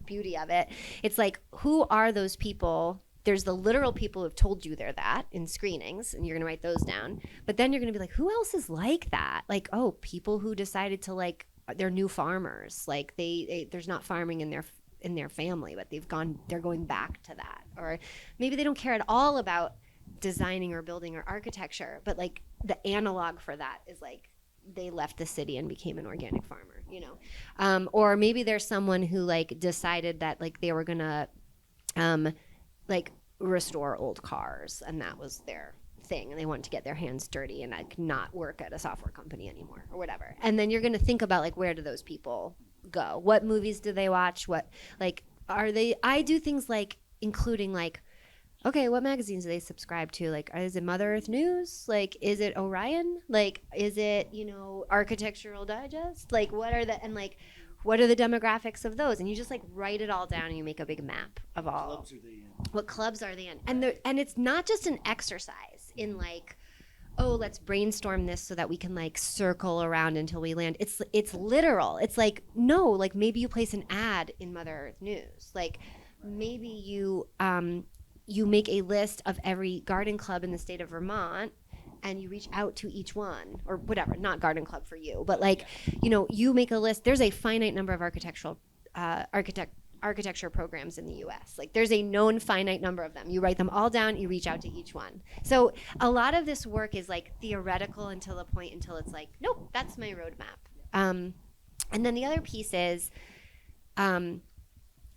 beauty of it. It's like, who are those people? There's the literal people who have told you they're that in screenings, and you're gonna write those down. But then you're gonna be like, who else is like that? Like, oh, people who decided to like, they're new farmers. Like there's not farming in their family, but they're going back to that. Or maybe they don't care at all about designing or building or architecture, but like the analog for that is like they left the city and became an organic farmer, you know. Or maybe there's someone who like decided that like they were gonna like restore old cars, and that was their thing, and they wanted to get their hands dirty and like not work at a software company anymore or whatever. And then you're gonna think about like, where do those people go? What movies do they watch? What like I do things like including like, okay, what magazines do they subscribe to? Like, is it Mother Earth News? Like, is it Orion? Like, is it, you know, Architectural Digest? Like, what are the demographics of those? And you just like write it all down and you make a big map of all. What clubs are they in? And it's not just an exercise in like, oh, let's brainstorm this so that we can like circle around until we land. It's literal. It's like, no, like maybe you place an ad in Mother Earth News. Like maybe you make a list of every garden club in the state of Vermont and you reach out to each one, or whatever, not garden club for you, but like, you know, you make a list. There's a finite number of architecture programs in the US. Like there's a known finite number of them. You write them all down, you reach out to each one. So a lot of this work is like theoretical until it's like, nope, that's my roadmap. And then the other piece is,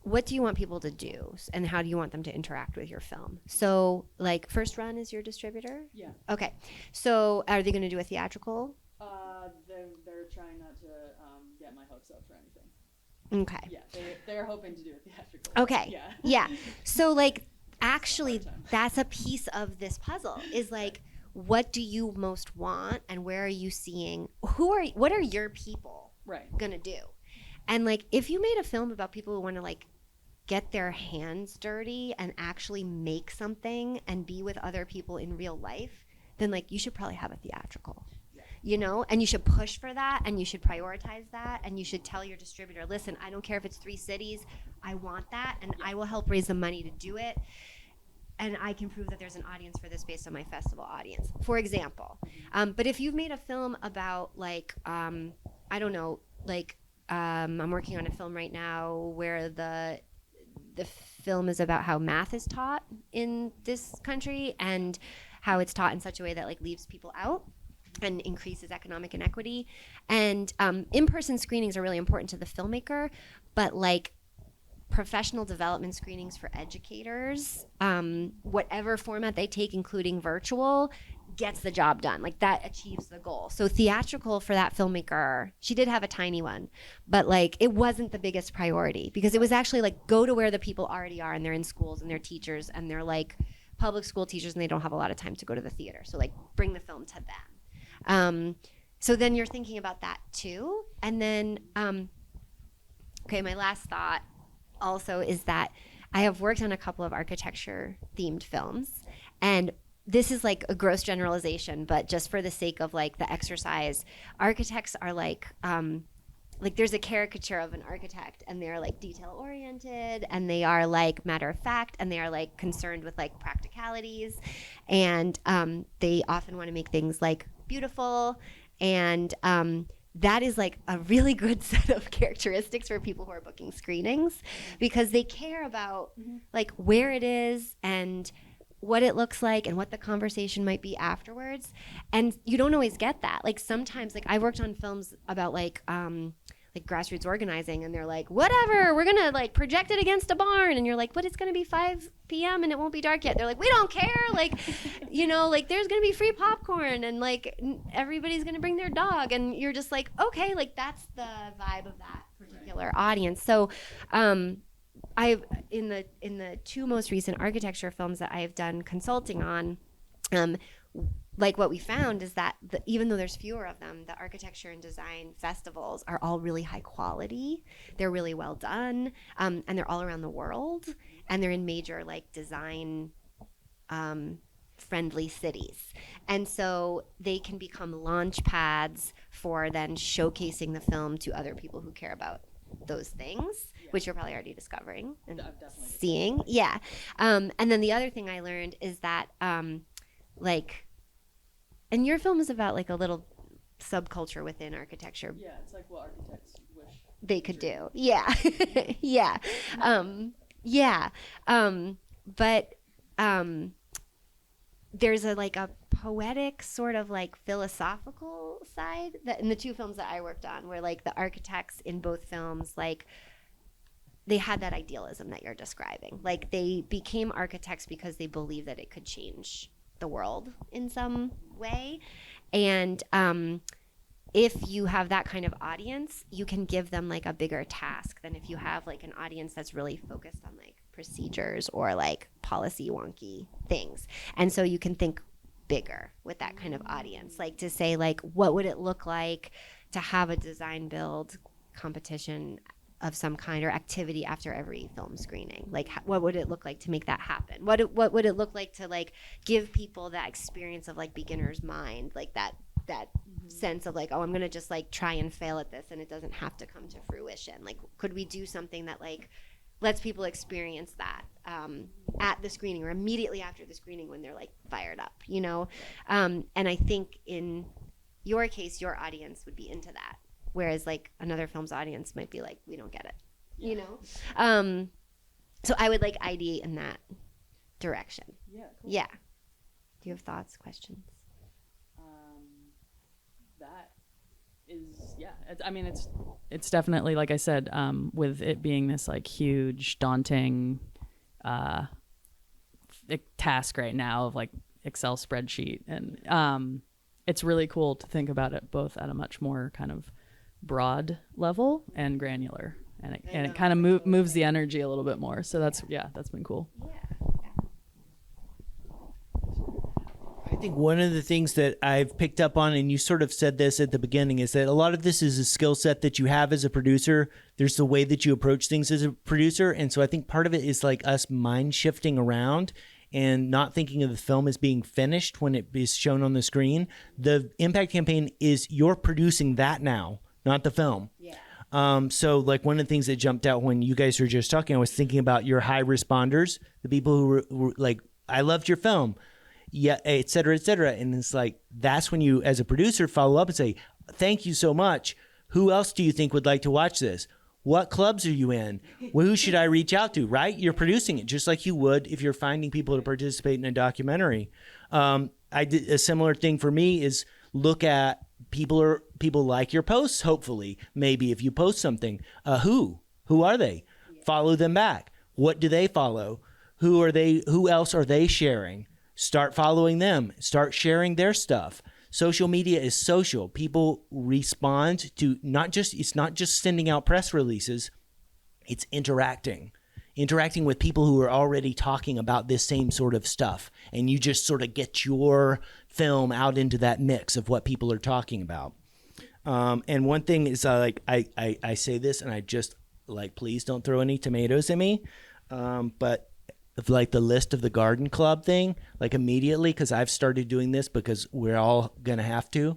what do you want people to do, and how do you want them to interact with your film? So like First Run is your distributor? Yeah. Okay. So are they going to do a theatrical? They're trying not to get my hopes up for anything. Okay. Yeah, they're hoping to do a theatrical. Okay. Yeah. Yeah. So like actually that's a piece of this puzzle, is like, what do you most want and where are you seeing, what are your people going to do? And like, if you made a film about people who want to like get their hands dirty and actually make something and be with other people in real life, then like you should probably have a theatrical, you know, and you should push for that, and you should prioritize that, and you should tell your distributor, listen, I don't care if it's 3 cities, I want that, and I will help raise the money to do it. and I can prove that there's an audience for this based on my festival audience, for example. But if you've made a film about like, I don't know, like I'm working on a film right now where the film is about how math is taught in this country and how it's taught in such a way that like leaves people out and increases economic inequity. And in-person screenings are really important to the filmmaker, but like professional development screenings for educators, whatever format they take, including virtual, gets the job done. Like that achieves the goal. So theatrical for that filmmaker, she did have a tiny one, but like it wasn't the biggest priority because it was actually like go to where the people already are and they're in schools and they're teachers and they're like public school teachers and they don't have a lot of time to go to the theater. So like bring the film to them. So then you're thinking about that too. And then, okay, my last thought also is that I have worked on a couple of architecture themed films, and this is like a gross generalization, but just for the sake of like the exercise, architects are like there's a caricature of an architect and they're like detail oriented and they are like matter of fact and they are like concerned with like practicalities, and they often want to make things like beautiful, and that is like a really good set of characteristics for people who are booking screenings because they care about like where it is and what it looks like and what the conversation might be afterwards. And you don't always get that. Like sometimes, like I worked on films about like grassroots organizing, and they're like, whatever, we're gonna like project it against a barn, and you're like, but it's gonna be 5 p.m. and it won't be dark yet. They're like, we don't care, like, you know, like there's gonna be free popcorn and like everybody's gonna bring their dog, and you're just like, okay, like that's the vibe of that particular audience. So I've in the 2 most recent architecture films that I've done consulting on, like what we found is that even though there's fewer of them, the architecture and design festivals are all really high quality. They're really well done, and they're all around the world, and they're in major like design friendly cities. And so they can become launch pads for then showcasing the film to other people who care about those things, which you're probably already discovering and seeing. Yeah. And then the other thing I learned is that and your film is about like a little subculture within architecture. Yeah, it's like what architects wish they could do. Yeah. Yeah. But there's a poetic sort of like philosophical side that in the 2 films that I worked on, where like the architects in both films, like they had that idealism that you're describing. Like they became architects because they believed that it could change the world in some way. And if you have that kind of audience, you can give them like a bigger task than if you have like an audience that's really focused on like procedures or like policy wonky things. And so you can think bigger with that kind of audience, like to say like, what would it look like to have a design build competition of some kind or activity after every film screening? Like what would it look like to make that happen? What would it look like to like give people that experience of like beginner's mind, like that sense of like, oh, I'm gonna just like try and fail at this and it doesn't have to come to fruition. Like could we do something that like lets people experience that at the screening or immediately after the screening when they're like fired up, you know? And I think in your case, your audience would be into that. Whereas like another film's audience might be like, we don't get it, you know? So I would like ideate in that direction. Yeah, cool. Yeah. Do you have thoughts, questions? That is, yeah. It's definitely, like I said, with it being this like huge, daunting task right now of like Excel spreadsheet, and it's really cool to think about it both at a much more kind of broad level and granular, and it kind of moves the energy a little bit more. So that's been cool. I think one of the things that I've picked up on, and you sort of said this at the beginning, is that a lot of this is a skill set that you have as a producer. There's the way that you approach things as a producer. And so I think part of it is like us mind shifting around and not thinking of the film as being finished when it is shown on the screen. The Impact Campaign is you're producing that now, not the film. Yeah. So like one of the things that jumped out when you guys were just talking, I was thinking about your high responders, the people who were like I loved your film. Yeah, et cetera, et cetera. And it's like, that's when you, as a producer, follow up and say, thank you so much. Who else do you think would like to watch this? What clubs are you in? Well, who should I reach out to, right? You're producing it just like you would if you're finding people to participate in a documentary. I did a similar thing for me is look at people like your posts, hopefully, maybe if you post something. Who are they? Follow them back. What do they follow? Who else are they sharing? Start following them. Start sharing their stuff. Social media is social. People respond to it's not just sending out press releases, it's interacting with people who are already talking about this same sort of stuff. And you just sort of get your film out into that mix of what people are talking about. And one thing is I say this and I just like, please don't throw any tomatoes at me. But like the list of the garden club thing, like immediately, because I've started doing this because we're all going to have to,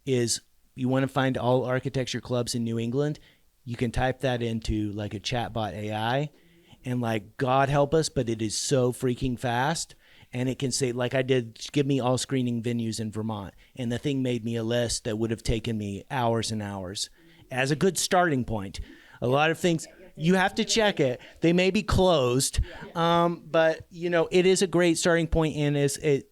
is you want to find all architecture clubs in New England, you can type that into like a chatbot AI and like, God help us, but it is so freaking fast. And it can say, like I did, give me all screening venues in Vermont. And the thing made me a list that would have taken me hours and hours as a good starting point. A lot of things, you have to check it. They may be closed, but you know, it is a great starting point. And as it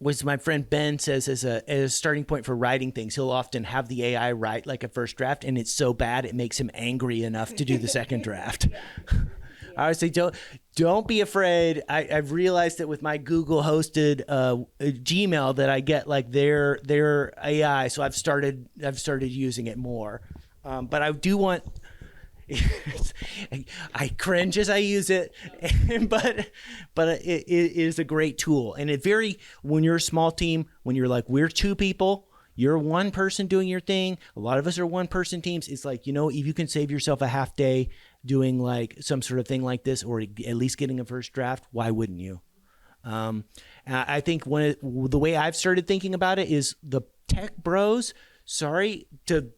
was, my friend Ben says, as a starting point for writing things, he'll often have the AI write like a first draft, and it's so bad it makes him angry enough to do the second draft. I would say don't be afraid. I've realized that with my Google hosted Gmail that I get like their AI, so I've started using it more. But I do want. I cringe as I use it, but it is a great tool. And when you're a small team, when you're like, we're 2 people, you're one person doing your thing. A lot of us are one person teams. It's like, you know, if you can save yourself a half day doing like some sort of thing like this, or at least getting a first draft, why wouldn't you? I think the way I've started thinking about it is the tech bros. Sorry to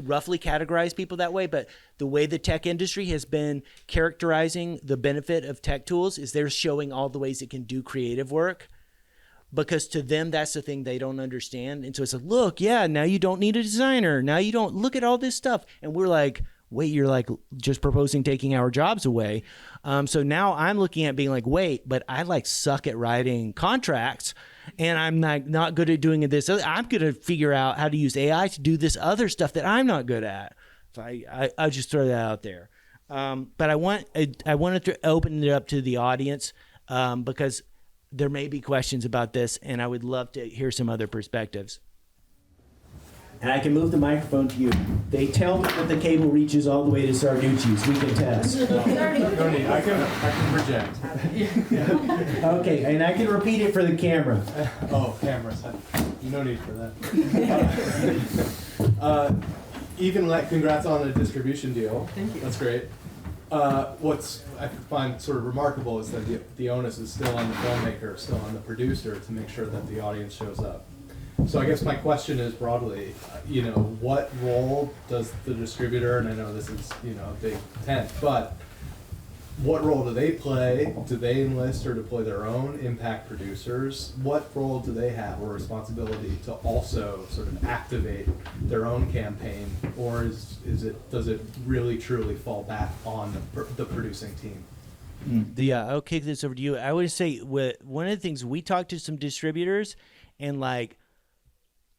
roughly categorize people that way, but the way the tech industry has been characterizing the benefit of tech tools is they're showing all the ways it can do creative work, because to them, that's the thing they don't understand. And so it's like, look, yeah, now you don't need a designer. Now you don't look at all this stuff. And we're like, wait, you're like just proposing taking our jobs away. So now I'm looking at being like, wait, but I like suck at writing contracts. And I'm not good at doing this. I'm going to figure out how to use AI to do this other stuff that I'm not good at. So I'll just throw that out there. But I wanted to open it up to the audience because there may be questions about this, and I would love to hear some other perspectives. And I can move the microphone to you. They tell me that the cable reaches all the way to Sarducci's. We can test. No need. I can project. Okay, and I can repeat it for the camera. Oh, cameras. No need for that. Congrats on the distribution deal. Thank you. That's great. What's I find sort of remarkable is that the onus is still on the filmmaker, still on the producer to make sure that the audience shows up. So I guess my question is broadly, what role does the distributor, and I know this is, a big tent, but what role do they play? Do they enlist or deploy their own impact producers? What role do they have or responsibility to also sort of activate their own campaign? Or does it really truly fall back on the producing team? Yeah, I'll kick this over to you. I would say one of the things, we talked to some distributors and like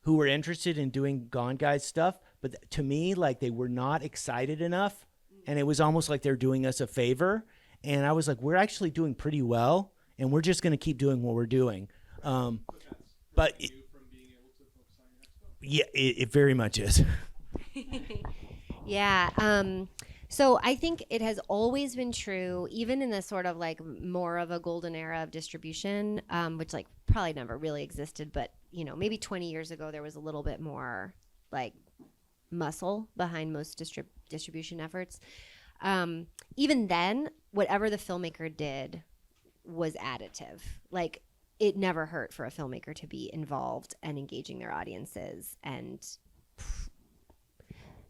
who were interested in doing Gone Guys stuff, but to me, like they were not excited enough, and it was almost like they're doing us a favor. And I was like, we're actually doing pretty well, and we're just going to keep doing what we're doing. But yeah, it very much is. Yeah. So I think it has always been true, even in this sort of like more of a golden era of distribution, which like probably never really existed, but maybe 20 years ago there was a little bit more like muscle behind most distribution efforts. Even then, whatever the filmmaker did was additive. Like it never hurt for a filmmaker to be involved and engaging their audiences and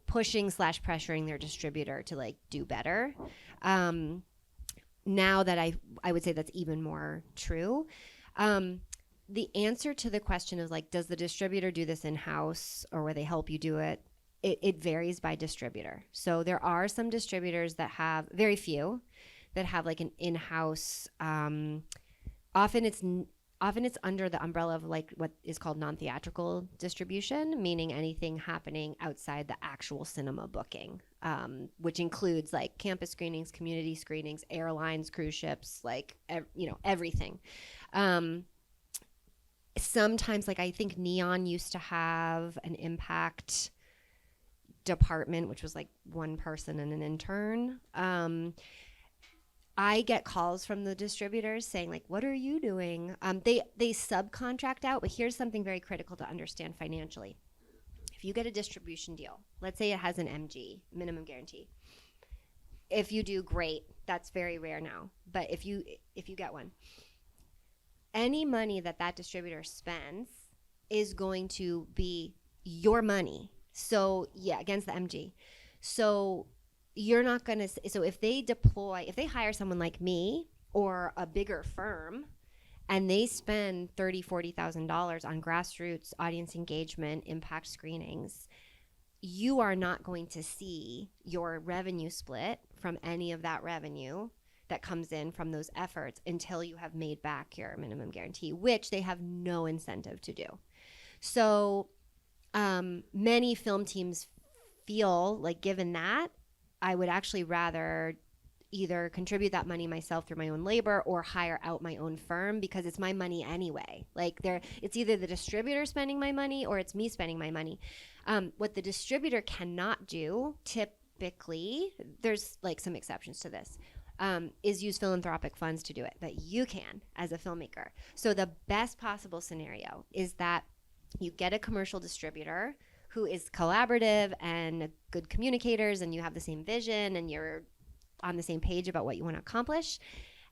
pushing / pressuring their distributor to like do better. now that I would say that's even more true. The answer to the question is like, does the distributor do this in-house or will they help you do it? It varies by distributor. So there are some distributors that have, very few, that have like an in-house, often it's under the umbrella of like what is called non-theatrical distribution, meaning anything happening outside the actual cinema booking, which includes like campus screenings, community screenings, airlines, cruise ships, like everything. Sometimes, like I think Neon used to have an impact department, which was like one person and an intern. I get calls from the distributors saying like, what are you doing? They subcontract out, but here's something very critical to understand financially. If you get a distribution deal, let's say it has an MG, minimum guarantee. If you do, great. That's very rare now. But if you get one, any money that distributor spends is going to be your money. So yeah, against the MG. So you're not going to, so if they hire someone like me or a bigger firm and they spend $30,000, $40,000 on grassroots audience engagement, impact screenings, you are not going to see your revenue split from any of that revenue that comes in from those efforts until you have made back your minimum guarantee, which they have no incentive to do. So many film teams feel like, given that, I would actually rather either contribute that money myself through my own labor or hire out my own firm because it's my money anyway. Like it's either the distributor spending my money or it's me spending my money. What the distributor cannot do typically, there's like some exceptions to this, is use philanthropic funds to do it, but you can as a filmmaker. So the best possible scenario is that you get a commercial distributor who is collaborative and good communicators, and you have the same vision and you're on the same page about what you want to accomplish.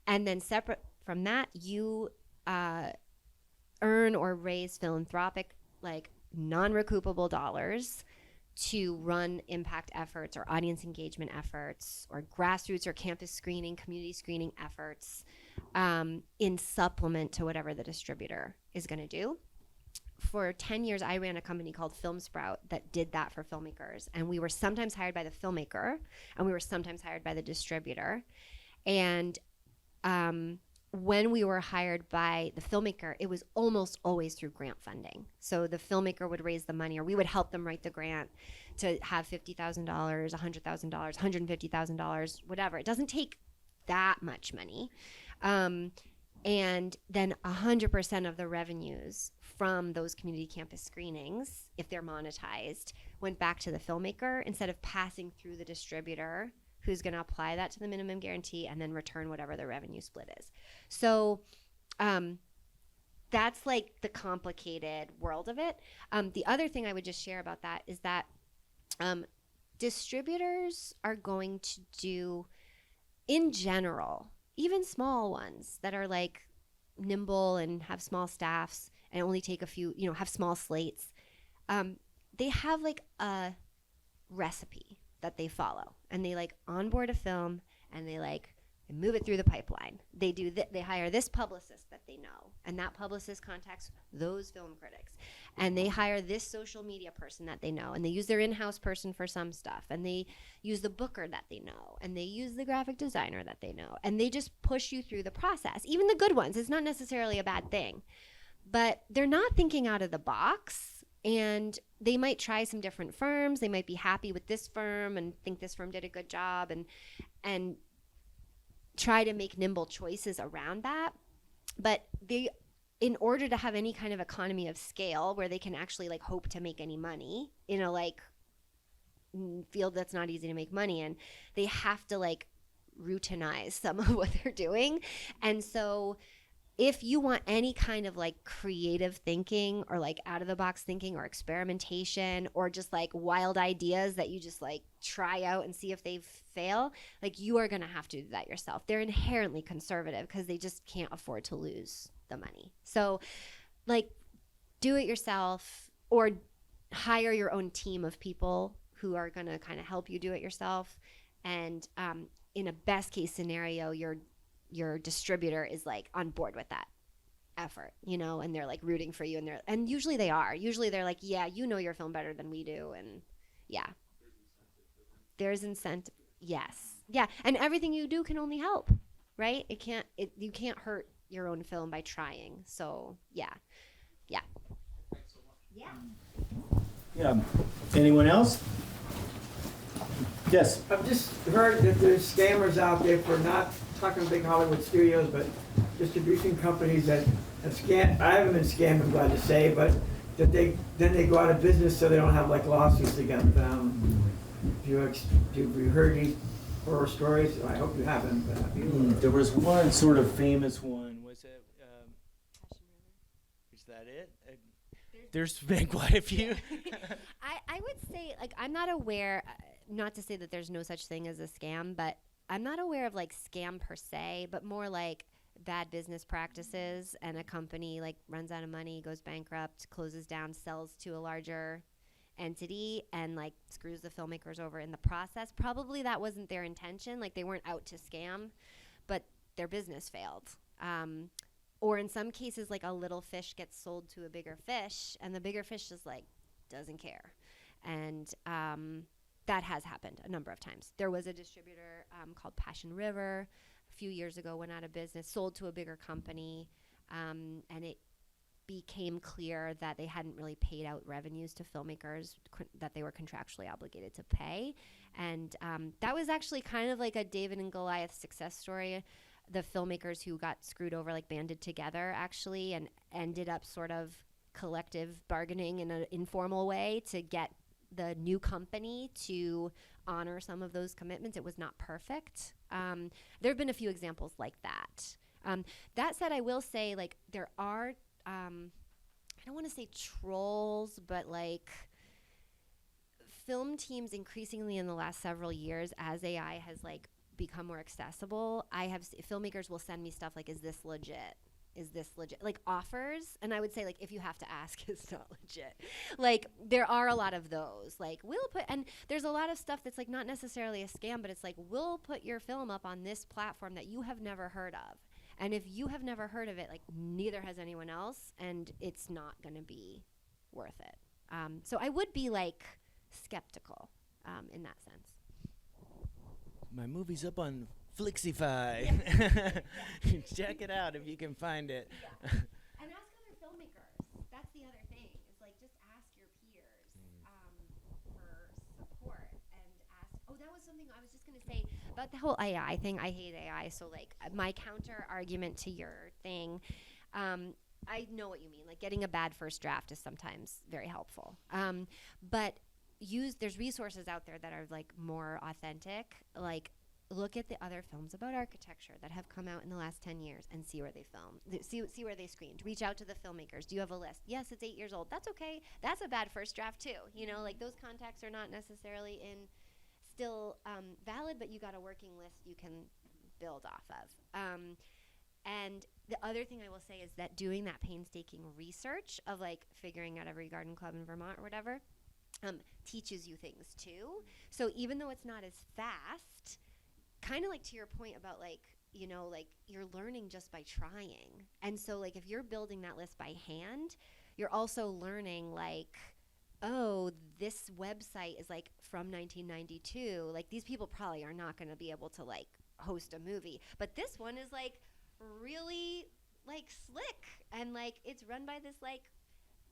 And then separate from that, you earn or raise philanthropic, like non-recoupable dollars to run impact efforts or audience engagement efforts or grassroots or campus screening, community screening efforts in supplement to whatever the distributor is going to do. For 10 years, I ran a company called Film Sprout that did that for filmmakers. And we were sometimes hired by the filmmaker and we were sometimes hired by the distributor. And when we were hired by the filmmaker, it was almost always through grant funding. So the filmmaker would raise the money or we would help them write the grant to have $50,000, $100,000, $150,000, whatever. It doesn't take that much money. And then 100% of the revenues from those community campus screenings, if they're monetized, went back to the filmmaker instead of passing through the distributor who's going to apply that to the minimum guarantee and then return whatever the revenue split is. So that's like the complicated world of it. The other thing I would just share about that is that distributors are going to do, in general, even small ones that are like nimble and have small staffs and only take a few, have small slates, they have like a recipe that they follow, and they like onboard a film and they move it through the pipeline. They do they hire this publicist that they know, and that publicist contacts those film critics, and they hire this social media person that they know, and they use their in-house person for some stuff, and they use the booker that they know, and they use the graphic designer that they know, and they just push you through the process. Even the good ones, it's not necessarily a bad thing, but they're not thinking out of the box. And they might try some different firms. They might be happy with this firm and think this firm did a good job, and try to make nimble choices around that. But in order to have any kind of economy of scale where they can actually like hope to make any money in a like field that's not easy to make money in, they have to like routinize some of what they're doing. And so if you want any kind of like creative thinking or like out of the box thinking or experimentation or just like wild ideas that you just like try out and see if they fail, like you are going to have to do that yourself. They're inherently conservative because they just can't afford to lose the money. So like do it yourself or hire your own team of people who are going to kind of help you do it yourself. And in a best case scenario, you're your distributor is like on board with that effort, you know, and they're like rooting for you, and usually they are. Usually they're like, yeah, you know your film better than we do, and yeah. There's incentive. Yes. Yeah, and everything you do can only help, right? You can't hurt your own film by trying. So, yeah. Yeah. Yeah. Yeah. Anyone else? Yes. I've just heard that there's scammers out there for not talking big Hollywood studios, but distribution companies that scam. I haven't been scammed, I'm glad to say, but that they go out of business so they don't have like lawsuits against them. Have you heard these horror stories? I hope you haven't. But have you? There was one sort of famous one. Was it? Is that it? There's been quite a few. I would say, like, I'm not aware, not to say that there's no such thing as a scam, but I'm not aware of like scam per se, but more like bad business practices, and a company like runs out of money, goes bankrupt, closes down, sells to a larger entity, and like screws the filmmakers over in the process. Probably that wasn't their intention. Like, they weren't out to scam, but their business failed. Or in some cases, like a little fish gets sold to a bigger fish, and the bigger fish just like doesn't care. And that has happened a number of times. There was a distributor called Passion River a few years ago, went out of business, sold to a bigger company, and it became clear that they hadn't really paid out revenues to filmmakers that they were contractually obligated to pay. And that was actually kind of like a David and Goliath success story. The filmmakers who got screwed over like banded together actually and ended up sort of collective bargaining in an informal way to get the new company to honor some of those commitments. It was not perfect. There have been a few examples like that. That said, I will say, like, there are, I don't want to say trolls, but like film teams increasingly in the last several years, as AI has like become more accessible, filmmakers will send me stuff like, is this legit? Is this legit? Like offers. And I would say, like, if you have to ask, it's not legit. Like, there are a lot of those. Like, and there's a lot of stuff that's like not necessarily a scam, but it's like, we'll put your film up on this platform that you have never heard of. And if you have never heard of it, like, neither has anyone else, and it's not going to be worth it. So I would be like skeptical in that sense. My movie's up on Flixify. Check it out if you can find it. Yeah. And ask other filmmakers. That's the other thing. It's like, just ask your peers for support, and ask. Oh, that was something I was just going to say about the whole AI thing. I hate AI. So like, my counter argument to your thing, I know what you mean. Like, getting a bad first draft is sometimes very helpful. But there's resources out there that are like more authentic. Like, look at the other films about architecture that have come out in the last 10 years and see where they filmed, see where they screened. Reach out to the filmmakers. Do you have a list? Yes, it's 8 years old. That's okay. That's a bad first draft too. You know, like, those contacts are not necessarily still valid, but you got a working list you can build off of. And the other thing I will say is that doing that painstaking research of like figuring out every garden club in Vermont or whatever teaches you things too. So even though it's not as fast, kind of like to your point about like, you know, like, you're learning just by trying. And so like, if you're building that list by hand, you're also learning like, oh, this website is like from 1992. Like, these people probably are not going to be able to like host a movie, but this one is like really like slick, and like, it's run by this like,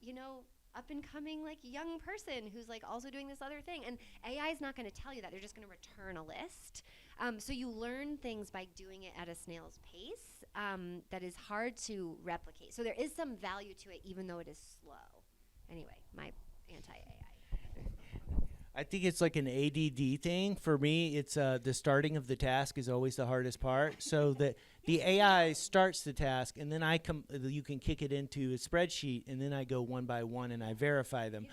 you know, up and coming like young person who's like also doing this other thing. And AI is not going to tell you that. They're just going to return a list. So you learn things by doing it at a snail's pace that is hard to replicate. So there is some value to it, even though it is slow. Anyway, my anti-AI. I think it's like an ADD thing. For me, it's the starting of the task is always the hardest part. So the AI starts the task, and then you can kick it into a spreadsheet, and then I go one by one and I verify them.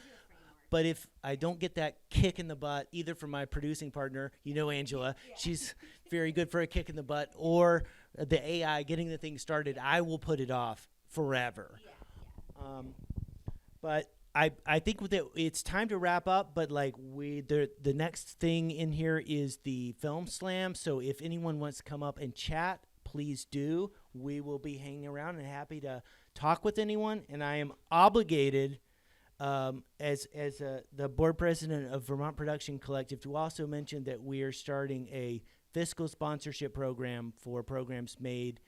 But if I don't get that kick in the butt, either from my producing partner, you know Angela, she's very good for a kick in the butt, or the AI getting the thing started, I will put it off forever. But I think that it's time to wrap up, but like the next thing in here is the film slam. So if anyone wants to come up and chat, please please do. We will be hanging around and happy to talk with anyone. And I am obligated, as the board president of Vermont Production Collective, to also mention that we are starting a fiscal sponsorship program for programs made,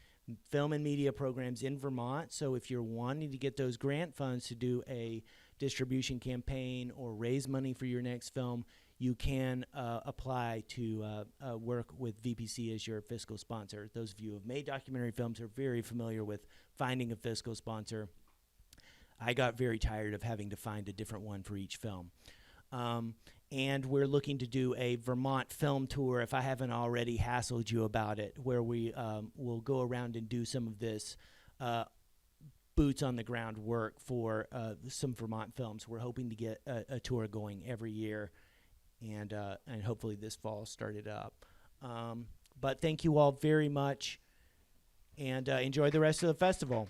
film and media programs in Vermont. So if you're wanting to get those grant funds to do a distribution campaign or raise money for your next film, you can apply to work with VPC as your fiscal sponsor. Those of you who have made documentary films are very familiar with finding a fiscal sponsor. I got very tired of having to find a different one for each film. And we're looking to do a Vermont film tour, if I haven't already hassled you about it, where we will go around and do some of this boots on the ground work for some Vermont films. We're hoping to get a tour going every year, and hopefully this fall start it up. But thank you all very much, and enjoy the rest of the festival.